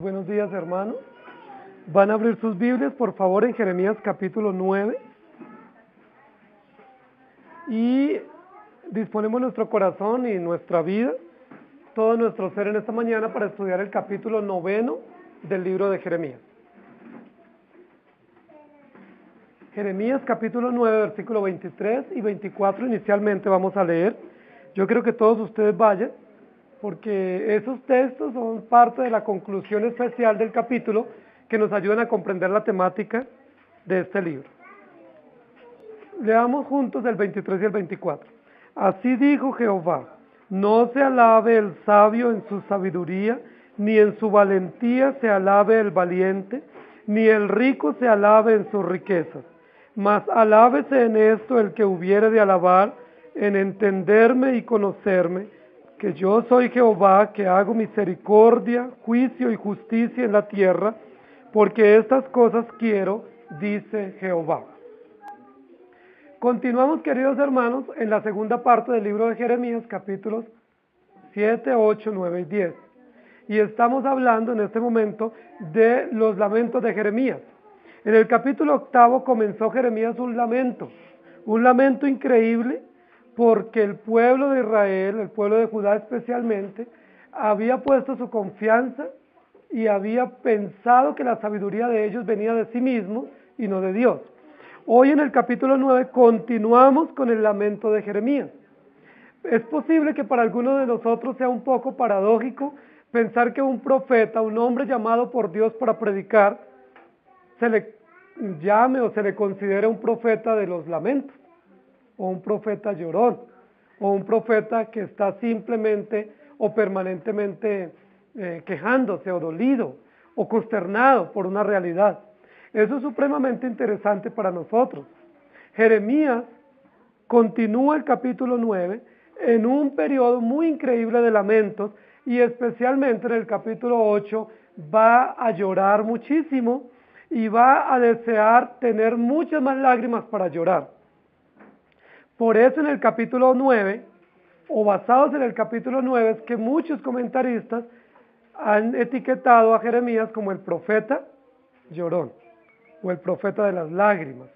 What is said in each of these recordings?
Buenos días, hermanos. Van a abrir sus Biblias, por favor, en Jeremías capítulo 9. Y disponemos nuestro corazón y nuestra vida, todo nuestro ser en esta mañana para estudiar el capítulo 9 del libro de Jeremías. Jeremías capítulo 9, versículo 23 y 24 inicialmente vamos a leer. Yo creo que todos ustedes vayan, porque esos textos son parte de la conclusión especial del capítulo que nos ayudan a comprender la temática de este libro. Leamos juntos el 23 y el 24. Así dijo Jehová: no se alabe el sabio en su sabiduría, ni en su valentía se alabe el valiente, ni el rico se alabe en sus riquezas, mas alábese en esto el que hubiere de alabar, en entenderme y conocerme, que yo soy Jehová, que hago misericordia, juicio y justicia en la tierra, porque estas cosas quiero, dice Jehová. Continuamos, queridos hermanos, en la segunda parte del libro de Jeremías, capítulos 7, 8, 9 y 10. Y estamos hablando en este momento de los lamentos de Jeremías. En el capítulo 8 comenzó Jeremías un lamento increíble, porque el pueblo de Israel, el pueblo de Judá especialmente, había puesto su confianza y había pensado que la sabiduría de ellos venía de sí mismos y no de Dios. Hoy en el capítulo 9 continuamos con el lamento de Jeremías. Es posible que para algunos de nosotros sea un poco paradójico pensar que un profeta, un hombre llamado por Dios para predicar, se le llame o se le considere un profeta de los lamentos, o un profeta llorón, o un profeta que está simplemente o permanentemente quejándose o dolido o consternado por una realidad. Eso es supremamente interesante para nosotros. Jeremías continúa el capítulo 9 en un periodo muy increíble de lamentos, y especialmente en el capítulo 8 va a llorar muchísimo y va a desear tener muchas más lágrimas para llorar. Por eso en el capítulo 9, o basados en el capítulo 9, es que muchos comentaristas han etiquetado a Jeremías como el profeta llorón, o el profeta de las lágrimas.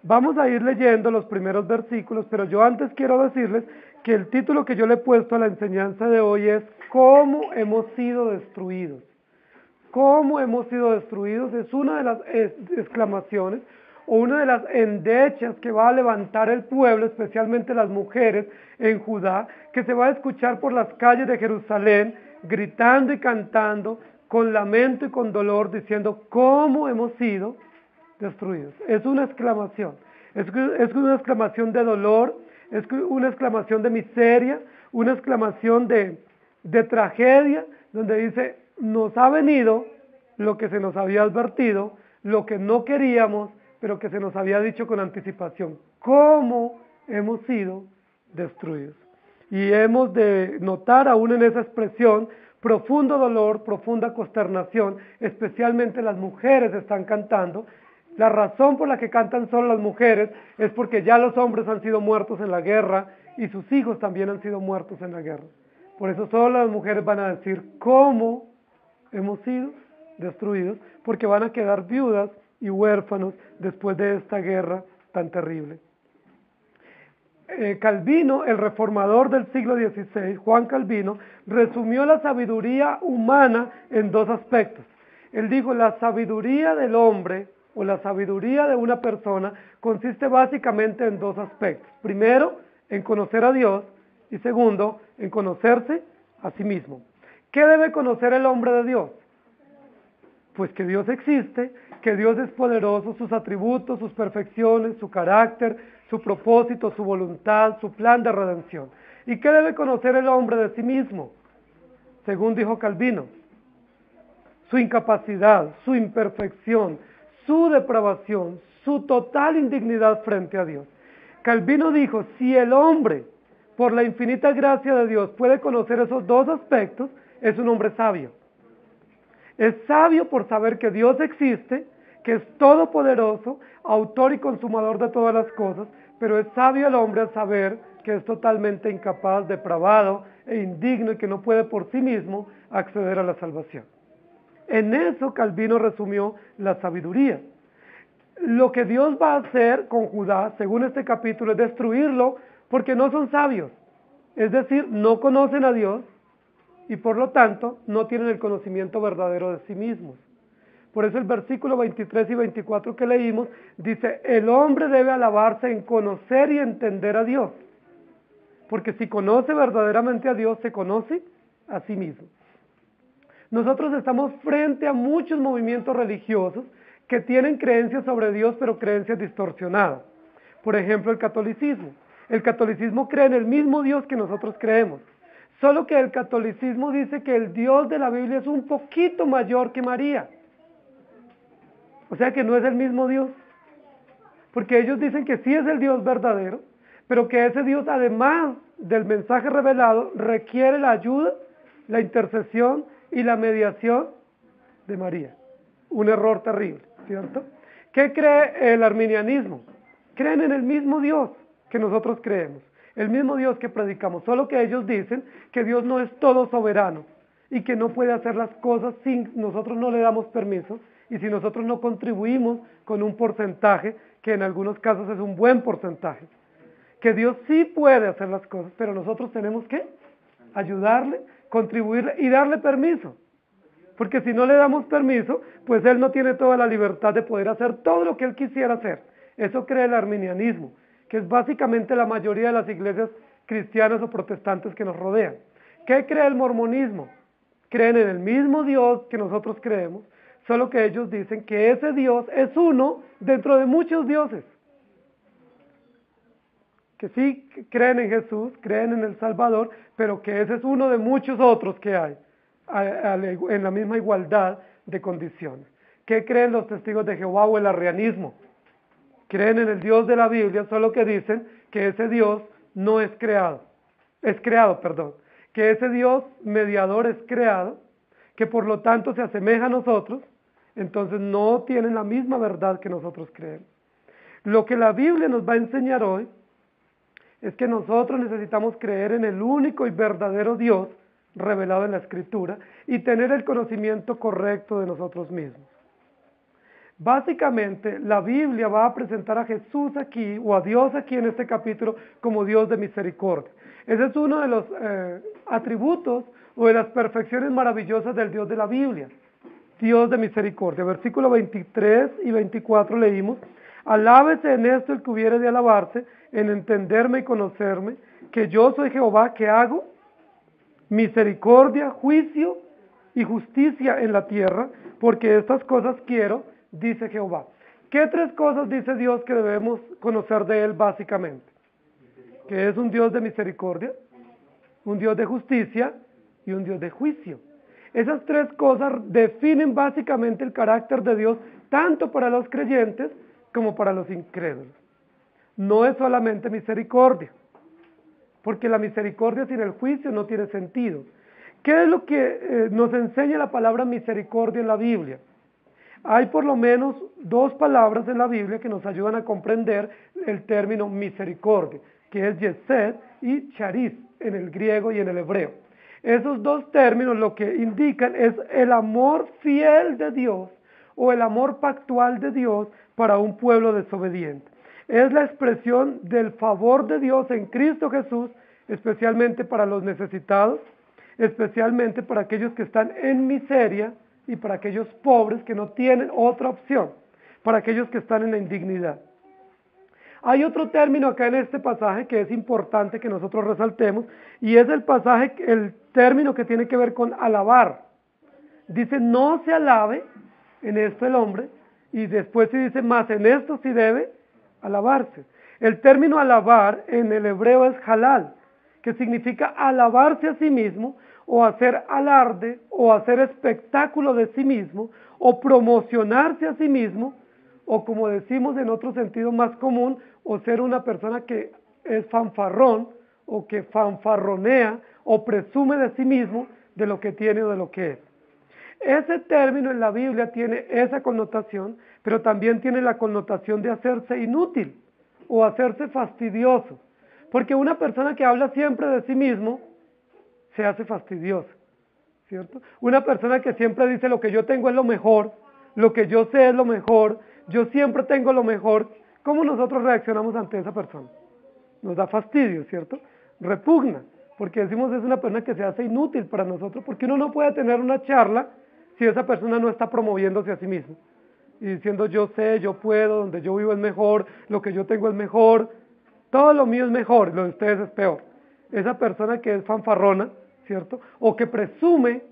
Vamos a ir leyendo los primeros versículos, pero yo antes quiero decirles que el título que yo le he puesto a la enseñanza de hoy es ¿cómo hemos sido destruidos? ¿Cómo hemos sido destruidos? Es una de las exclamaciones o una de las endechas que va a levantar el pueblo, especialmente las mujeres en Judá, que se va a escuchar por las calles de Jerusalén, gritando y cantando, con lamento y con dolor, diciendo ¿cómo hemos sido destruidos? Es una exclamación, es una exclamación de dolor, es una exclamación de miseria, una exclamación de tragedia, donde dice, nos ha venido lo que se nos había advertido, lo que no queríamos, pero que se nos había dicho con anticipación, cómo hemos sido destruidos. Y hemos de notar aún en esa expresión profundo dolor, profunda consternación, especialmente las mujeres están cantando. La razón por la que cantan solo las mujeres es porque ya los hombres han sido muertos en la guerra y sus hijos también han sido muertos en la guerra. Por eso solo las mujeres van a decir cómo hemos sido destruidos, porque van a quedar viudas y huérfanos después de esta guerra tan terrible. Calvino, el reformador del siglo XVI, Juan Calvino, resumió la sabiduría humana en dos aspectos. Él dijo, la sabiduría del hombre o la sabiduría de una persona consiste básicamente en dos aspectos. Primero, en conocer a Dios, y segundo, en conocerse a sí mismo. ¿Qué debe conocer el hombre de Dios? Pues que Dios existe, que Dios es poderoso, sus atributos, sus perfecciones, su carácter, su propósito, su voluntad, su plan de redención. ¿Y qué debe conocer el hombre de sí mismo? Según dijo Calvino, su incapacidad, su imperfección, su depravación, su total indignidad frente a Dios. Calvino dijo, si el hombre, por la infinita gracia de Dios, puede conocer esos dos aspectos, es un hombre sabio. Es sabio por saber que Dios existe, que es todopoderoso, autor y consumador de todas las cosas, pero es sabio el hombre al saber que es totalmente incapaz, depravado e indigno y que no puede por sí mismo acceder a la salvación. En eso Calvino resumió la sabiduría. Lo que Dios va a hacer con Judá, según este capítulo, es destruirlo porque no son sabios. Es decir, no conocen a Dios y por lo tanto no tienen el conocimiento verdadero de sí mismos. Por eso el versículo 23 y 24 que leímos dice, el hombre debe alabarse en conocer y entender a Dios. Porque si conoce verdaderamente a Dios, se conoce a sí mismo. Nosotros estamos frente a muchos movimientos religiosos que tienen creencias sobre Dios, pero creencias distorsionadas. Por ejemplo, el catolicismo. El catolicismo cree en el mismo Dios que nosotros creemos. Solo que el catolicismo dice que el Dios de la Biblia es un poquito mayor que María. O sea que no es el mismo Dios. Porque ellos dicen que sí es el Dios verdadero, pero que ese Dios, además del mensaje revelado, requiere la ayuda, la intercesión y la mediación de María. Un error terrible, ¿cierto? ¿Qué cree el arminianismo? Creen en el mismo Dios que nosotros creemos, el mismo Dios que predicamos, solo que ellos dicen que Dios no es todo soberano y que no puede hacer las cosas si nosotros no le damos permiso y si nosotros no contribuimos con un porcentaje, que en algunos casos es un buen porcentaje. Que Dios sí puede hacer las cosas, pero nosotros tenemos que ayudarle, contribuirle y darle permiso. Porque si no le damos permiso, pues Él no tiene toda la libertad de poder hacer todo lo que Él quisiera hacer. Eso cree el arminianismo, que es básicamente la mayoría de las iglesias cristianas o protestantes que nos rodean. ¿Qué cree el mormonismo? Creen en el mismo Dios que nosotros creemos, solo que ellos dicen que ese Dios es uno dentro de muchos dioses. Que sí creen en Jesús, creen en el Salvador, pero que ese es uno de muchos otros que hay, en la misma igualdad de condiciones. ¿Qué creen los testigos de Jehová o el arrianismo? Creen en el Dios de la Biblia, solo que dicen que ese Dios no es creado, que ese Dios mediador es creado, que por lo tanto se asemeja a nosotros, entonces no tienen la misma verdad que nosotros creemos. Lo que la Biblia nos va a enseñar hoy es que nosotros necesitamos creer en el único y verdadero Dios revelado en la Escritura y tener el conocimiento correcto de nosotros mismos. Básicamente, la Biblia va a presentar a Jesús aquí, o a Dios aquí en este capítulo, como Dios de misericordia. Ese es uno de los atributos o de las perfecciones maravillosas del Dios de la Biblia. Dios de misericordia. Versículo 23 y 24 leímos, alábese en esto el que hubiere de alabarse, en entenderme y conocerme, que yo soy Jehová, que hago misericordia, juicio y justicia en la tierra, porque estas cosas quiero, dice Jehová. ¿Qué tres cosas dice Dios que debemos conocer de Él básicamente? Que es un Dios de misericordia, un Dios de justicia y un Dios de juicio. Esas tres cosas definen básicamente el carácter de Dios, tanto para los creyentes como para los incrédulos. No es solamente misericordia, porque la misericordia sin el juicio no tiene sentido. ¿Qué es lo que nos enseña la palabra misericordia en la Biblia? Hay por lo menos dos palabras en la Biblia que nos ayudan a comprender el término misericordia, que es yesed y charis en el griego y en el hebreo. Esos dos términos lo que indican es el amor fiel de Dios o el amor pactual de Dios para un pueblo desobediente. Es la expresión del favor de Dios en Cristo Jesús, especialmente para los necesitados, especialmente para aquellos que están en miseria y para aquellos pobres que no tienen otra opción, para aquellos que están en la indignidad. Hay otro término acá en este pasaje que es importante que nosotros resaltemos, y es el término que tiene que ver con alabar. Dice, no se alabe en esto el hombre, y después se dice, más en esto sí debe alabarse. El término alabar en el hebreo es halal, que significa alabarse a sí mismo, o hacer alarde, o hacer espectáculo de sí mismo, o promocionarse a sí mismo, o como decimos en otro sentido más común, o ser una persona que es fanfarrón, o que fanfarronea, o presume de sí mismo, de lo que tiene o de lo que es. Ese término en la Biblia tiene esa connotación, pero también tiene la connotación de hacerse inútil, o hacerse fastidioso, porque una persona que habla siempre de sí mismo, se hace fastidiosa. ¿cierto? Una persona que siempre dice lo que yo tengo es lo mejor, lo que yo sé es lo mejor, yo siempre tengo lo mejor. ¿Cómo nosotros reaccionamos ante esa persona? Nos da fastidio, ¿cierto? Repugna, porque decimos es una persona que se hace inútil para nosotros, porque uno no puede tener una charla si esa persona no está promoviéndose a sí mismo y diciendo yo sé, yo puedo, donde yo vivo es mejor, lo que yo tengo es mejor, todo lo mío es mejor, lo de ustedes es peor. Esa persona que es fanfarrona, ¿cierto? O que presume,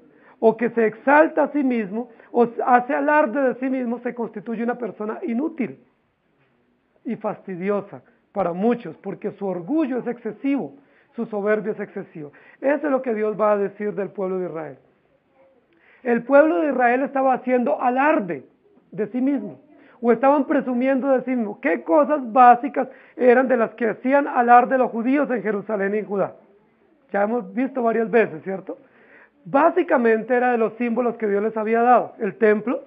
o que se exalta a sí mismo, o hace alarde de sí mismo, se constituye una persona inútil y fastidiosa para muchos, porque su orgullo es excesivo, su soberbia es excesivo. Eso es lo que Dios va a decir del pueblo de Israel. El pueblo de Israel estaba haciendo alarde de sí mismo, o estaban presumiendo de sí mismo. ¿Qué cosas básicas eran de las que hacían alarde los judíos en Jerusalén y en Judá? Ya hemos visto varias veces, ¿cierto? Básicamente era de los símbolos que Dios les había dado. El templo,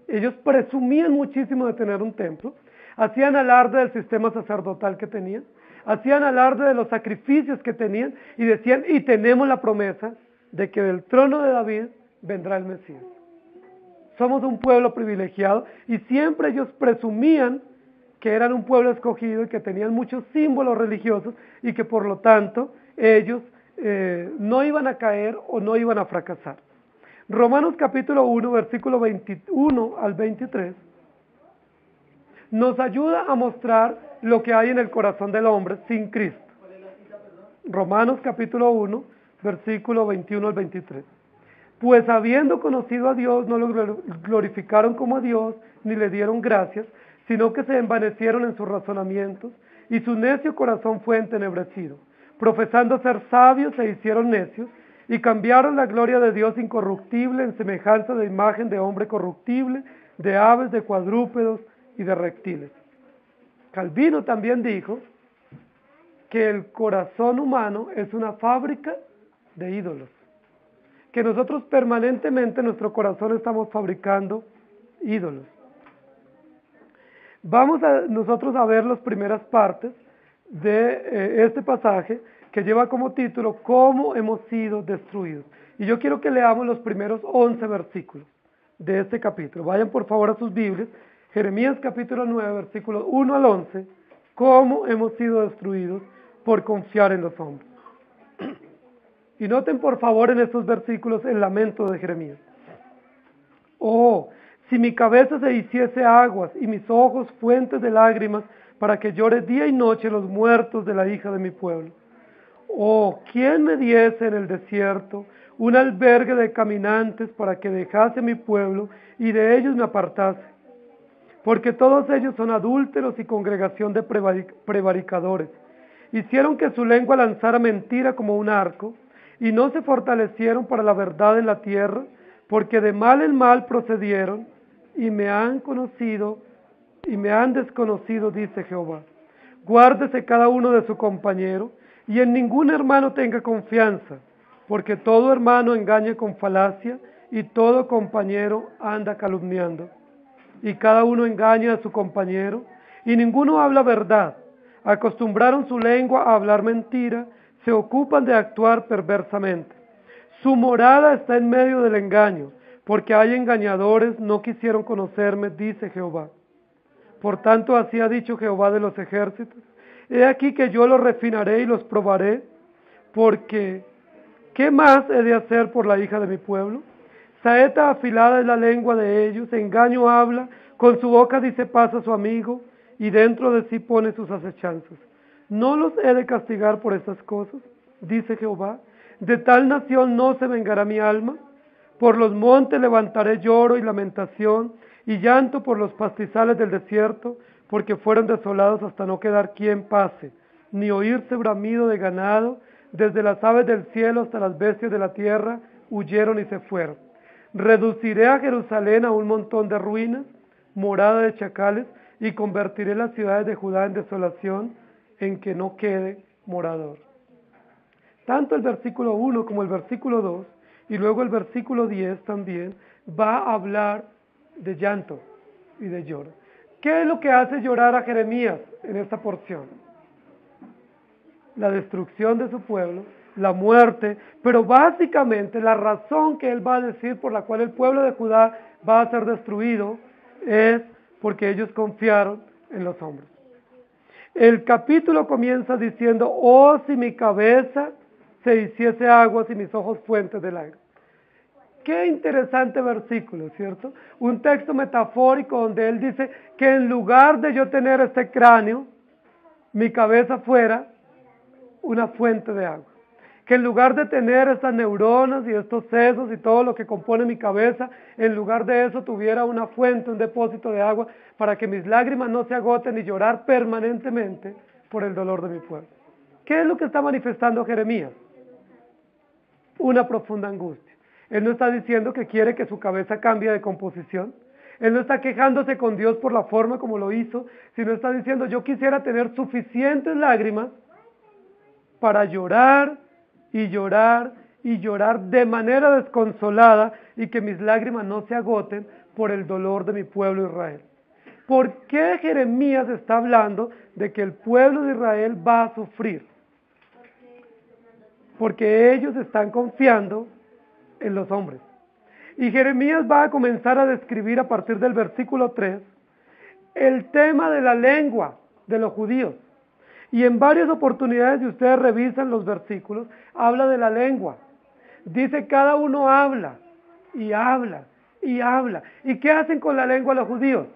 ellos presumían muchísimo de tener un templo, hacían alarde del sistema sacerdotal que tenían, hacían alarde de los sacrificios que tenían y decían, y tenemos la promesa de que del trono de David vendrá el Mesías. Somos un pueblo privilegiado y siempre ellos presumían que eran un pueblo escogido y que tenían muchos símbolos religiosos y que por lo tanto ellos no iban a caer o no iban a fracasar. Romanos capítulo 1, versículo 21 al 23, nos ayuda a mostrar lo que hay en el corazón del hombre sin Cristo. Romanos capítulo 1, versículo 21 al 23. Pues habiendo conocido a Dios, no lo glorificaron como a Dios, ni le dieron gracias, sino que se envanecieron en sus razonamientos, y su necio corazón fue entenebrecido. Profesando ser sabios, se hicieron necios, y cambiaron la gloria de Dios incorruptible en semejanza de imagen de hombre corruptible, de aves, de cuadrúpedos y de reptiles. Calvino también dijo que el corazón humano es una fábrica de ídolos, que nosotros permanentemente en nuestro corazón estamos fabricando ídolos. Vamos nosotros a ver las primeras partes de este pasaje que lleva como título ¿Cómo hemos sido destruidos? Y yo quiero que leamos los primeros 11 versículos de este capítulo. Vayan por favor a sus Biblias, Jeremías capítulo 9, versículos 1 al 11, ¿Cómo hemos sido destruidos por confiar en los hombres? Y noten por favor en estos versículos el lamento de Jeremías. Oh, si mi cabeza se hiciese aguas y mis ojos fuentes de lágrimas para que llore día y noche los muertos de la hija de mi pueblo. Oh, ¿quién me diese en el desierto un albergue de caminantes para que dejase mi pueblo y de ellos me apartase? Porque todos ellos son adúlteros y congregación de prevaricadores. Hicieron que su lengua lanzara mentira como un arco, y no se fortalecieron para la verdad en la tierra, porque de mal en mal procedieron, y me han conocido, y me han desconocido, dice Jehová. Guárdese cada uno de su compañero, y en ningún hermano tenga confianza, porque todo hermano engaña con falacia, y todo compañero anda calumniando. Y cada uno engaña a su compañero, y ninguno habla verdad. Acostumbraron su lengua a hablar mentira, se ocupan de actuar perversamente. Su morada está en medio del engaño, porque hay engañadores, no quisieron conocerme, dice Jehová. Por tanto, así ha dicho Jehová de los ejércitos: he aquí que yo los refinaré y los probaré, porque ¿qué más he de hacer por la hija de mi pueblo? Saeta afilada es la lengua de ellos, engaño habla, con su boca dice paz a su amigo, y dentro de sí pone sus acechanzas. ¿No los he de castigar por estas cosas? Dice Jehová. ¿De tal nación no se vengará mi alma? Por los montes levantaré lloro y lamentación, y llanto por los pastizales del desierto, porque fueron desolados hasta no quedar quien pase, ni oírse bramido de ganado, desde las aves del cielo hasta las bestias de la tierra, huyeron y se fueron. Reduciré a Jerusalén a un montón de ruinas, morada de chacales, y convertiré las ciudades de Judá en desolación, en que no quede morador. Tanto el versículo 1 como el versículo 2, y luego el versículo 10 también, va a hablar de llanto y de lloro. ¿Qué es lo que hace llorar a Jeremías en esta porción? La destrucción de su pueblo la muerte, pero básicamente la razón que él va a decir por la cual el pueblo de Judá va a ser destruido es porque ellos confiaron en los hombres. El capítulo comienza diciendo, oh, si mi cabeza se hiciese aguas y mis ojos fuentes del aire. Qué interesante versículo, ¿cierto? Un texto metafórico donde él dice que en lugar de yo tener este cráneo, mi cabeza fuera una fuente de agua. Que en lugar de tener estas neuronas y estos sesos y todo lo que compone mi cabeza, en lugar de eso tuviera una fuente, un depósito de agua, para que mis lágrimas no se agoten y llorar permanentemente por el dolor de mi pueblo. ¿Qué es lo que está manifestando Jeremías? Una profunda angustia. Él no está diciendo que quiere que su cabeza cambie de composición. Él no está quejándose con Dios por la forma como lo hizo, sino está diciendo, yo quisiera tener suficientes lágrimas para llorar y llorar y llorar de manera desconsolada y que mis lágrimas no se agoten por el dolor de mi pueblo Israel. ¿Por qué Jeremías está hablando de que el pueblo de Israel va a sufrir? Porque ellos están confiando en los hombres. Y Jeremías va a comenzar a describir a partir del versículo 3 el tema de la lengua de los judíos. Y en varias oportunidades, si ustedes revisan los versículos, habla de la lengua. Dice, cada uno habla y habla y habla. ¿Y qué hacen con la lengua los judíos?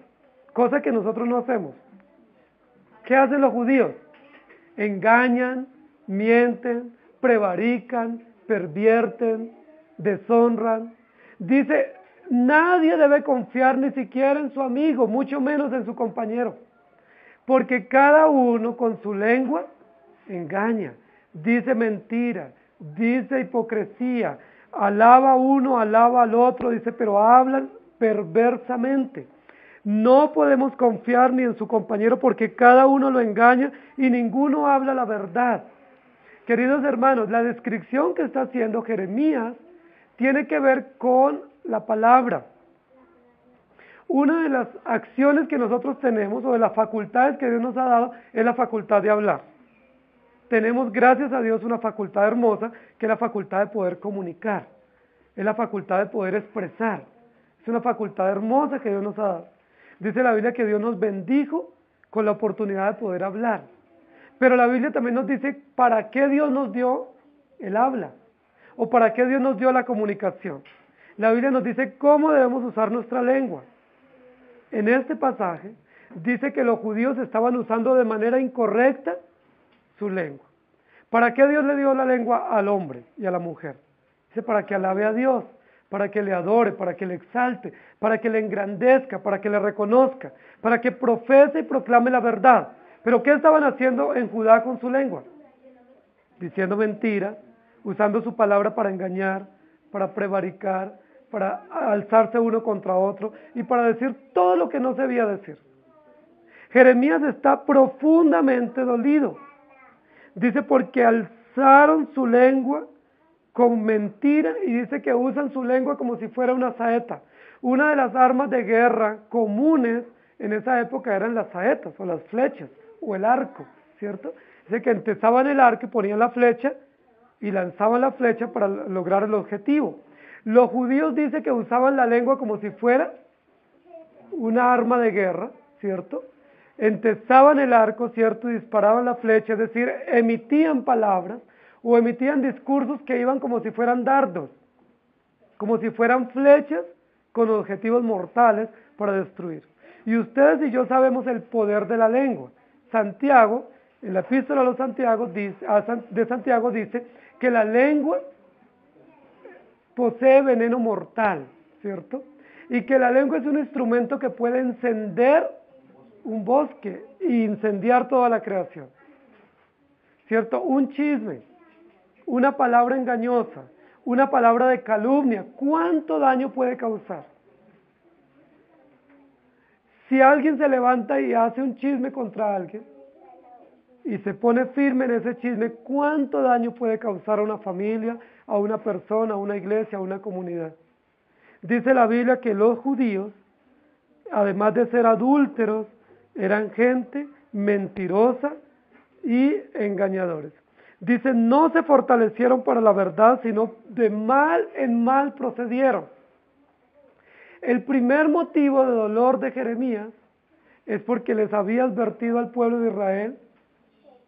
Cosa que nosotros no hacemos. ¿Qué hacen los judíos? Engañan, mienten, prevarican, pervierten, deshonran. Dice, nadie debe confiar ni siquiera en su amigo, mucho menos en su compañero. Porque cada uno con su lengua engaña, dice mentira, dice hipocresía, alaba a uno, alaba al otro, dice, pero hablan perversamente. No podemos confiar ni en su compañero porque cada uno lo engaña y ninguno habla la verdad. Queridos hermanos, la descripción que está haciendo Jeremías tiene que ver con la palabra. Una de las acciones que nosotros tenemos o de las facultades que Dios nos ha dado es la facultad de hablar. Tenemos, gracias a Dios, una facultad hermosa que es la facultad de poder comunicar, es la facultad de poder expresar. Es una facultad hermosa que Dios nos ha dado. Dice la Biblia que Dios nos bendijo con la oportunidad de poder hablar. Pero la Biblia también nos dice para qué Dios nos dio el habla o para qué Dios nos dio la comunicación. La Biblia nos dice cómo debemos usar nuestra lengua. En este pasaje dice que los judíos estaban usando de manera incorrecta su lengua. ¿Para qué Dios le dio la lengua al hombre y a la mujer? Dice para que alabe a Dios, para que le adore, para que le exalte, para que le engrandezca, para que le reconozca, para que profese y proclame la verdad. ¿Pero qué estaban haciendo en Judá con su lengua? Diciendo mentiras, usando su palabra para engañar, para prevaricar, para alzarse uno contra otro y para decir todo lo que no se debía decir. Jeremías está profundamente dolido. Dice porque alzaron su lengua con mentira y dice que usan su lengua como si fuera una saeta. Una de las armas de guerra comunes en esa época eran las saetas o las flechas o el arco, ¿cierto? Dice que empezaban el arco y ponían la flecha y lanzaban la flecha para lograr el objetivo. Los judíos dicen que usaban la lengua como si fuera una arma de guerra, ¿cierto? Entesaban el arco, ¿cierto? Y disparaban la flecha, es decir, emitían palabras o emitían discursos que iban como si fueran dardos, como si fueran flechas con objetivos mortales para destruir. Y ustedes y yo sabemos el poder de la lengua. Santiago, en la epístola de Santiago dice que la lengua posee veneno mortal, ¿cierto? Y que la lengua es un instrumento que puede encender un bosque e incendiar toda la creación, ¿cierto? Un chisme, una palabra engañosa, una palabra de calumnia, ¿cuánto daño puede causar? Si alguien se levanta y hace un chisme contra alguien y se pone firme en ese chisme, ¿cuánto daño puede causar a una familia, a una persona, a una iglesia, a una comunidad? Dice la Biblia que los judíos, además de ser adúlteros, eran gente mentirosa y engañadores. Dice, no se fortalecieron para la verdad, sino de mal en mal procedieron. El primer motivo de dolor de Jeremías es porque les había advertido al pueblo de Israel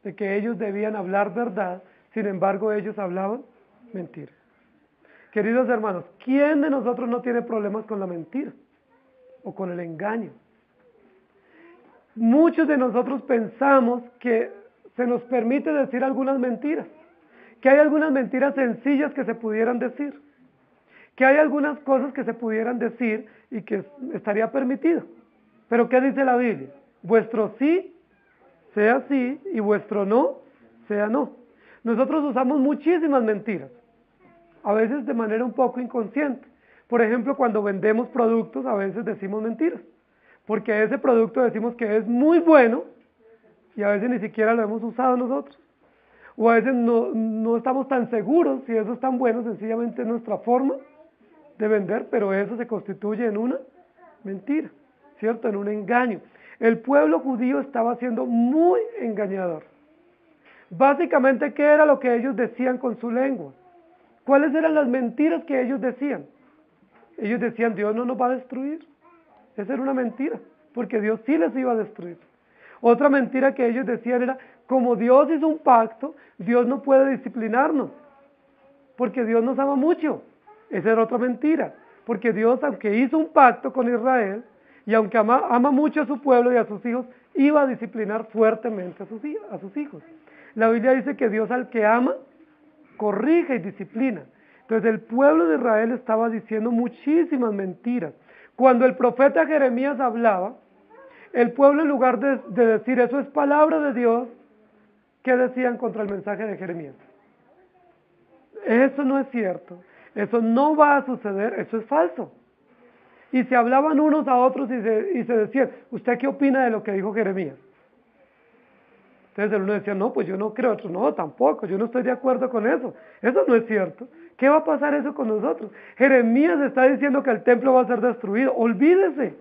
de que ellos debían hablar verdad, sin embargo ellos hablaban mentira. Queridos hermanos, ¿quién de nosotros no tiene problemas con la mentira o con el engaño? Muchos de nosotros pensamos que se nos permite decir algunas mentiras, que hay algunas mentiras sencillas que se pudieran decir, que hay algunas cosas que se pudieran decir y que estaría permitido. Pero ¿qué dice la Biblia? Vuestro sí sea sí y vuestro no sea no. Nosotros usamos muchísimas mentiras, a veces de manera un poco inconsciente. Por ejemplo, cuando vendemos productos, a veces decimos mentiras, porque ese producto decimos que es muy bueno y a veces ni siquiera lo hemos usado nosotros. O a veces no estamos tan seguros si eso es tan bueno, sencillamente es nuestra forma de vender, pero eso se constituye en una mentira, ¿cierto? En un engaño. El pueblo judío estaba siendo muy engañador. Básicamente, ¿qué era lo que ellos decían con su lengua? ¿Cuáles eran las mentiras que ellos decían? Ellos decían, Dios no nos va a destruir. Esa era una mentira, porque Dios sí les iba a destruir. Otra mentira que ellos decían era, como Dios hizo un pacto, Dios no puede disciplinarnos, porque Dios nos ama mucho. Esa era otra mentira, porque Dios, aunque hizo un pacto con Israel, y aunque ama mucho a su pueblo y a sus hijos, iba a disciplinar fuertemente a sus hijos. La Biblia dice que Dios al que ama, corrige y disciplina. Entonces el pueblo de Israel estaba diciendo muchísimas mentiras. Cuando el profeta Jeremías hablaba, el pueblo, en lugar de decir eso es palabra de Dios, ¿qué decían contra el mensaje de Jeremías? Eso no es cierto, eso no va a suceder, eso es falso. Y se hablaban unos a otros y se decían, ¿usted qué opina de lo que dijo Jeremías? Entonces el uno decía, no, pues yo no creo, otro no, tampoco, yo no estoy de acuerdo con eso. Eso no es cierto. ¿Qué va a pasar eso con nosotros? Jeremías está diciendo que el templo va a ser destruido. Olvídese.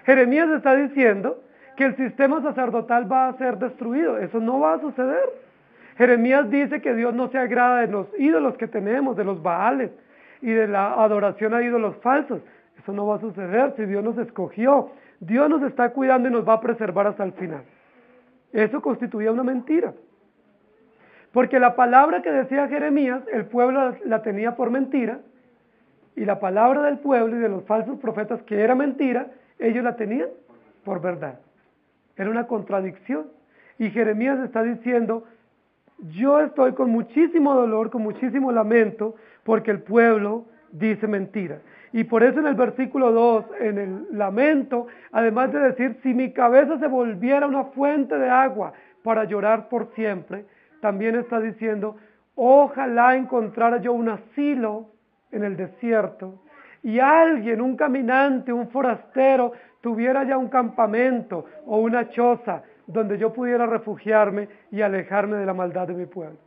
Jeremías está diciendo que el sistema sacerdotal va a ser destruido. Eso no va a suceder. Jeremías dice que Dios no se agrada de los ídolos que tenemos, de los baales y de la adoración a ídolos falsos. Eso no va a suceder si Dios nos escogió. Dios nos está cuidando y nos va a preservar hasta el final. Eso constituía una mentira. Porque la palabra que decía Jeremías, el pueblo la tenía por mentira, y la palabra del pueblo y de los falsos profetas, que era mentira, ellos la tenían por verdad. Era una contradicción. Y Jeremías está diciendo, yo estoy con muchísimo dolor, con muchísimo lamento, porque el pueblo dice mentira. Y por eso en el versículo 2, en el lamento, además de decir, si mi cabeza se volviera una fuente de agua para llorar por siempre, también está diciendo, ojalá encontrara yo un asilo en el desierto y alguien, un caminante, un forastero, tuviera ya un campamento o una choza donde yo pudiera refugiarme y alejarme de la maldad de mi pueblo.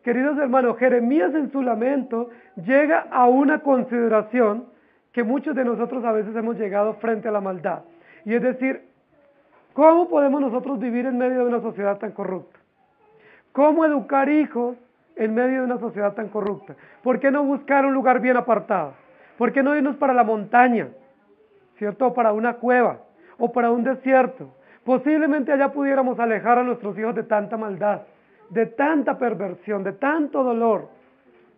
Queridos hermanos, Jeremías en su lamento llega a una consideración que muchos de nosotros a veces hemos llegado frente a la maldad. Y es decir, ¿cómo podemos nosotros vivir en medio de una sociedad tan corrupta? ¿Cómo educar hijos en medio de una sociedad tan corrupta? ¿Por qué no buscar un lugar bien apartado? ¿Por qué no irnos para la montaña? ¿Cierto? O para una cueva, o para un desierto. Posiblemente allá pudiéramos alejar a nuestros hijos de tanta maldad, de tanta perversión, de tanto dolor.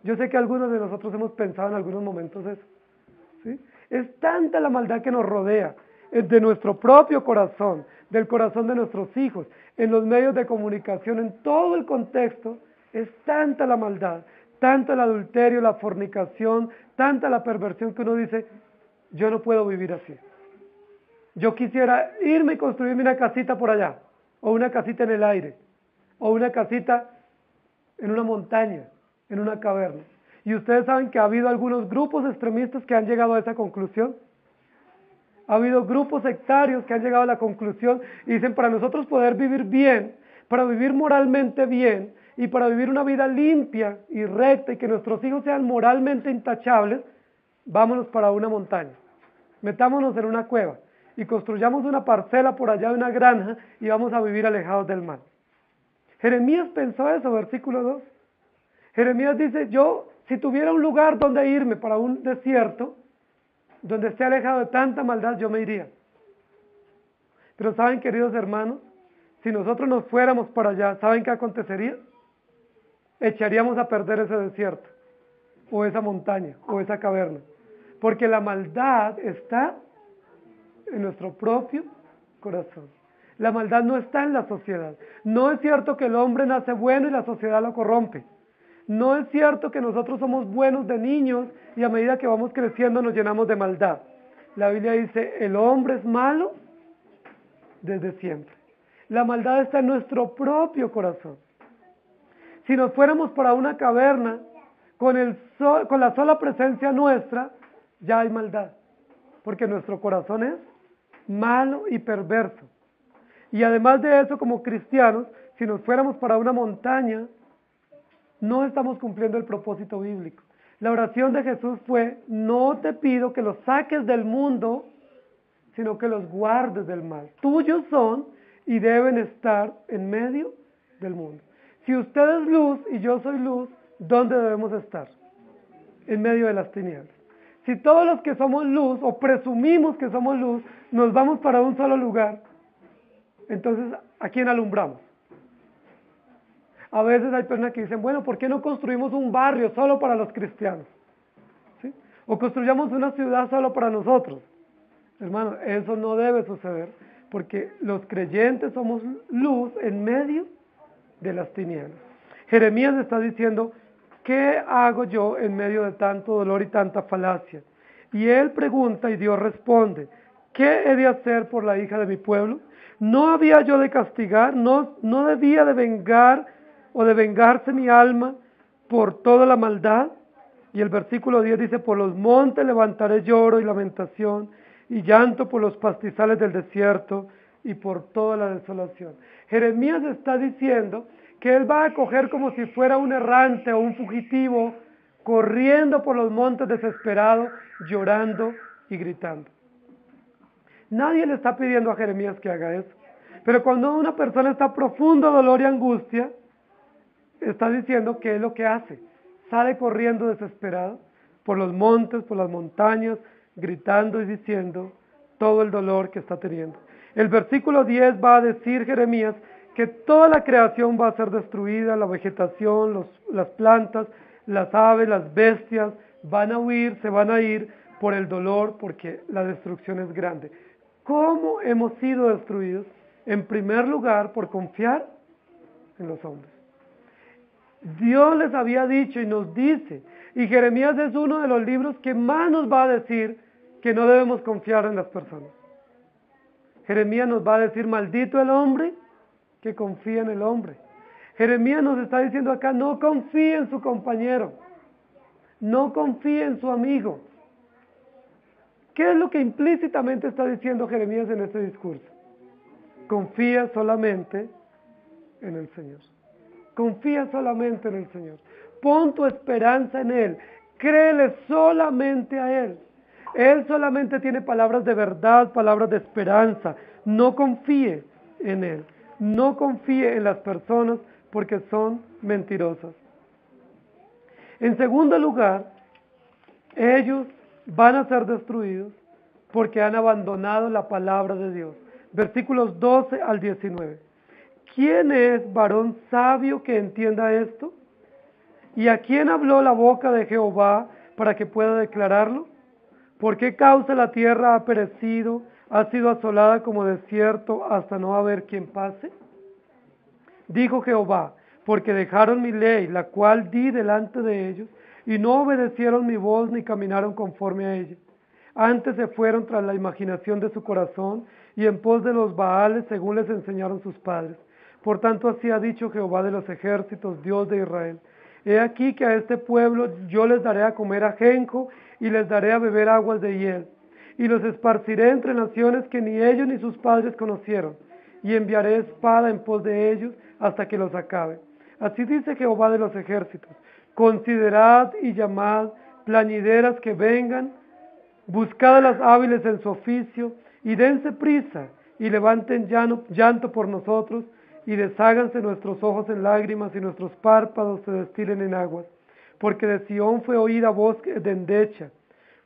Yo sé que algunos de nosotros hemos pensado en algunos momentos eso. ¿Sí? Es tanta la maldad que nos rodea, de nuestro propio corazón, del corazón de nuestros hijos, en los medios de comunicación, en todo el contexto, es tanta la maldad, tanto el adulterio, la fornicación, tanta la perversión que uno dice, yo no puedo vivir así. Yo quisiera irme y construirme una casita por allá, o una casita en el aire, o una casita en una montaña, en una caverna. Y ustedes saben que ha habido algunos grupos extremistas que han llegado a esa conclusión. Ha habido grupos sectarios que han llegado a la conclusión y dicen, para nosotros poder vivir bien, para vivir moralmente bien y para vivir una vida limpia y recta y que nuestros hijos sean moralmente intachables, vámonos para una montaña, metámonos en una cueva y construyamos una parcela por allá de una granja y vamos a vivir alejados del mal. Jeremías pensó eso, versículo 2. Jeremías dice, yo si tuviera un lugar donde irme para un desierto, donde esté alejado de tanta maldad, yo me iría. Pero saben, queridos hermanos, si nosotros nos fuéramos para allá, ¿saben qué acontecería? Echaríamos a perder ese desierto, o esa montaña, o esa caverna. Porque la maldad está en nuestro propio corazón. La maldad no está en la sociedad. No es cierto que el hombre nace bueno y la sociedad lo corrompe. No es cierto que nosotros somos buenos de niños y a medida que vamos creciendo nos llenamos de maldad. La Biblia dice, el hombre es malo desde siempre. La maldad está en nuestro propio corazón. Si nos fuéramos para una caverna, con la sola presencia nuestra, ya hay maldad. Porque nuestro corazón es malo y perverso. Y además de eso, como cristianos, si nos fuéramos para una montaña, no estamos cumpliendo el propósito bíblico. La oración de Jesús fue, no te pido que los saques del mundo, sino que los guardes del mal. Tuyos son y deben estar en medio del mundo. Si usted es luz y yo soy luz, ¿dónde debemos estar? En medio de las tinieblas. Si todos los que somos luz, o presumimos que somos luz, nos vamos para un solo lugar, entonces, ¿a quién alumbramos? A veces hay personas que dicen, bueno, ¿por qué no construimos un barrio solo para los cristianos? ¿Sí? O construyamos una ciudad solo para nosotros. Hermano, eso no debe suceder, porque los creyentes somos luz en medio de las tinieblas. Jeremías está diciendo, ¿qué hago yo en medio de tanto dolor y tanta falacia? Y él pregunta y Dios responde, ¿qué he de hacer por la hija de mi pueblo? ¿No había yo de castigar? ¿No debía de vengar o de vengarse mi alma por toda la maldad? Y el versículo 10 dice, por los montes levantaré lloro y lamentación, y llanto por los pastizales del desierto y por toda la desolación. Jeremías está diciendo que él va a coger como si fuera un errante o un fugitivo, corriendo por los montes desesperado, llorando y gritando. Nadie le está pidiendo a Jeremías que haga eso. Pero cuando una persona está en profundo dolor y angustia, está diciendo que es lo que hace. Sale corriendo desesperado por los montes, por las montañas, gritando y diciendo todo el dolor que está teniendo. El versículo 10 va a decir Jeremías que toda la creación va a ser destruida, la vegetación, las plantas, las aves, las bestias, van a huir, se van a ir por el dolor, porque la destrucción es grande. ¿Cómo hemos sido destruidos? En primer lugar, por confiar en los hombres. Dios les había dicho y nos dice, y Jeremías es uno de los libros que más nos va a decir que no debemos confiar en las personas. Jeremías nos va a decir, maldito el hombre que confía en el hombre. Jeremías nos está diciendo acá, no confíe en su compañero, no confíe en su amigo. ¿Qué es lo que implícitamente está diciendo Jeremías en este discurso? Confía solamente en el Señor. Confía solamente en el Señor. Pon tu esperanza en Él. Créele solamente a Él. Él solamente tiene palabras de verdad, palabras de esperanza. No confíe en Él. No confíe en las personas porque son mentirosas. En segundo lugar, ellos van a ser destruidos porque han abandonado la palabra de Dios. Versículos 12 al 19. ¿Quién es varón sabio que entienda esto? ¿Y a quién habló la boca de Jehová para que pueda declararlo? ¿Por qué causa la tierra ha perecido, ha sido asolada como desierto hasta no haber quien pase? Dijo Jehová, porque dejaron mi ley, la cual di delante de ellos, y no obedecieron mi voz ni caminaron conforme a ella. Antes se fueron tras la imaginación de su corazón y en pos de los Baales según les enseñaron sus padres. Por tanto así ha dicho Jehová de los ejércitos, Dios de Israel. He aquí que a este pueblo yo les daré a comer ajenjo y les daré a beber aguas de hiel. Y los esparciré entre naciones que ni ellos ni sus padres conocieron. Y enviaré espada en pos de ellos hasta que los acabe. Así dice Jehová de los ejércitos. Considerad y llamad plañideras que vengan, buscad a las hábiles en su oficio, y dense prisa, y levanten llanto por nosotros, y desháganse nuestros ojos en lágrimas y nuestros párpados se destilen en aguas. Porque de Sión fue oída voz de endecha.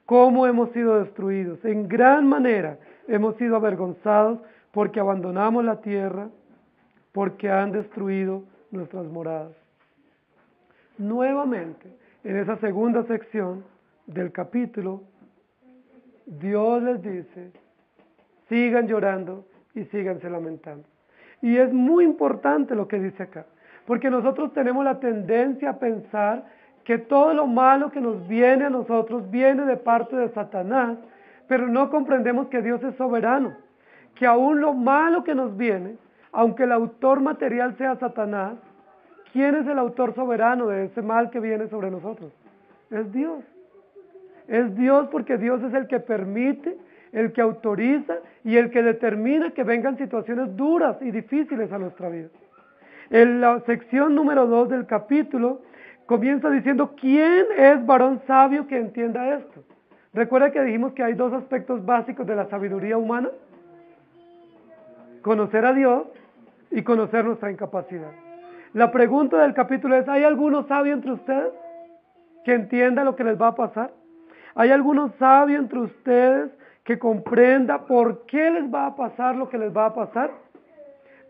¿Cómo hemos sido destruidos? En gran manera hemos sido avergonzados porque abandonamos la tierra, porque han destruido nuestras moradas. Nuevamente, en esa segunda sección del capítulo, Dios les dice, sigan llorando y síganse lamentando. Y es muy importante lo que dice acá, porque nosotros tenemos la tendencia a pensar que todo lo malo que nos viene a nosotros viene de parte de Satanás, pero no comprendemos que Dios es soberano, que aún lo malo que nos viene, aunque el autor material sea Satanás, ¿quién es el autor soberano de ese mal que viene sobre nosotros? Es Dios. Es Dios porque Dios es el que permite, el que autoriza y el que determina que vengan situaciones duras y difíciles a nuestra vida. En la sección número 2 del capítulo comienza diciendo, ¿quién es varón sabio que entienda esto? Recuerda que dijimos que hay dos aspectos básicos de la sabiduría humana. Conocer a Dios y conocer nuestra incapacidad. La pregunta del capítulo es, ¿hay alguno sabio entre ustedes que entienda lo que les va a pasar? ¿Hay alguno sabio entre ustedes que comprenda por qué les va a pasar lo que les va a pasar?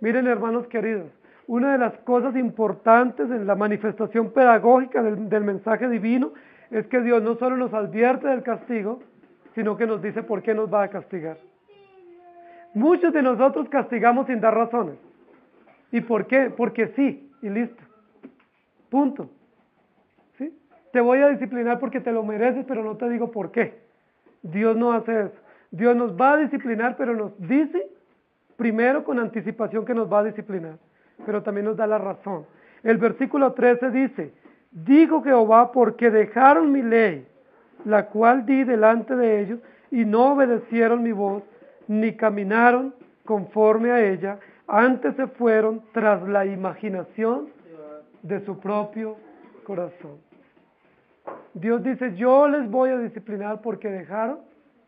Miren, hermanos queridos, una de las cosas importantes en la manifestación pedagógica del mensaje divino es que Dios no solo nos advierte del castigo, sino que nos dice por qué nos va a castigar. Muchos de nosotros castigamos sin dar razones. ¿Y por qué? Porque sí, y listo. Punto. ¿Sí? Te voy a disciplinar porque te lo mereces, pero no te digo por qué. Dios no hace eso. Dios nos va a disciplinar, pero nos dice primero con anticipación que nos va a disciplinar, pero también nos da la razón. El versículo 13 dice, dijo Jehová, porque dejaron mi ley, la cual di delante de ellos, y no obedecieron mi voz, ni caminaron conforme a ella, antes se fueron tras la imaginación de su propio corazón. Dios dice, yo les voy a disciplinar porque dejaron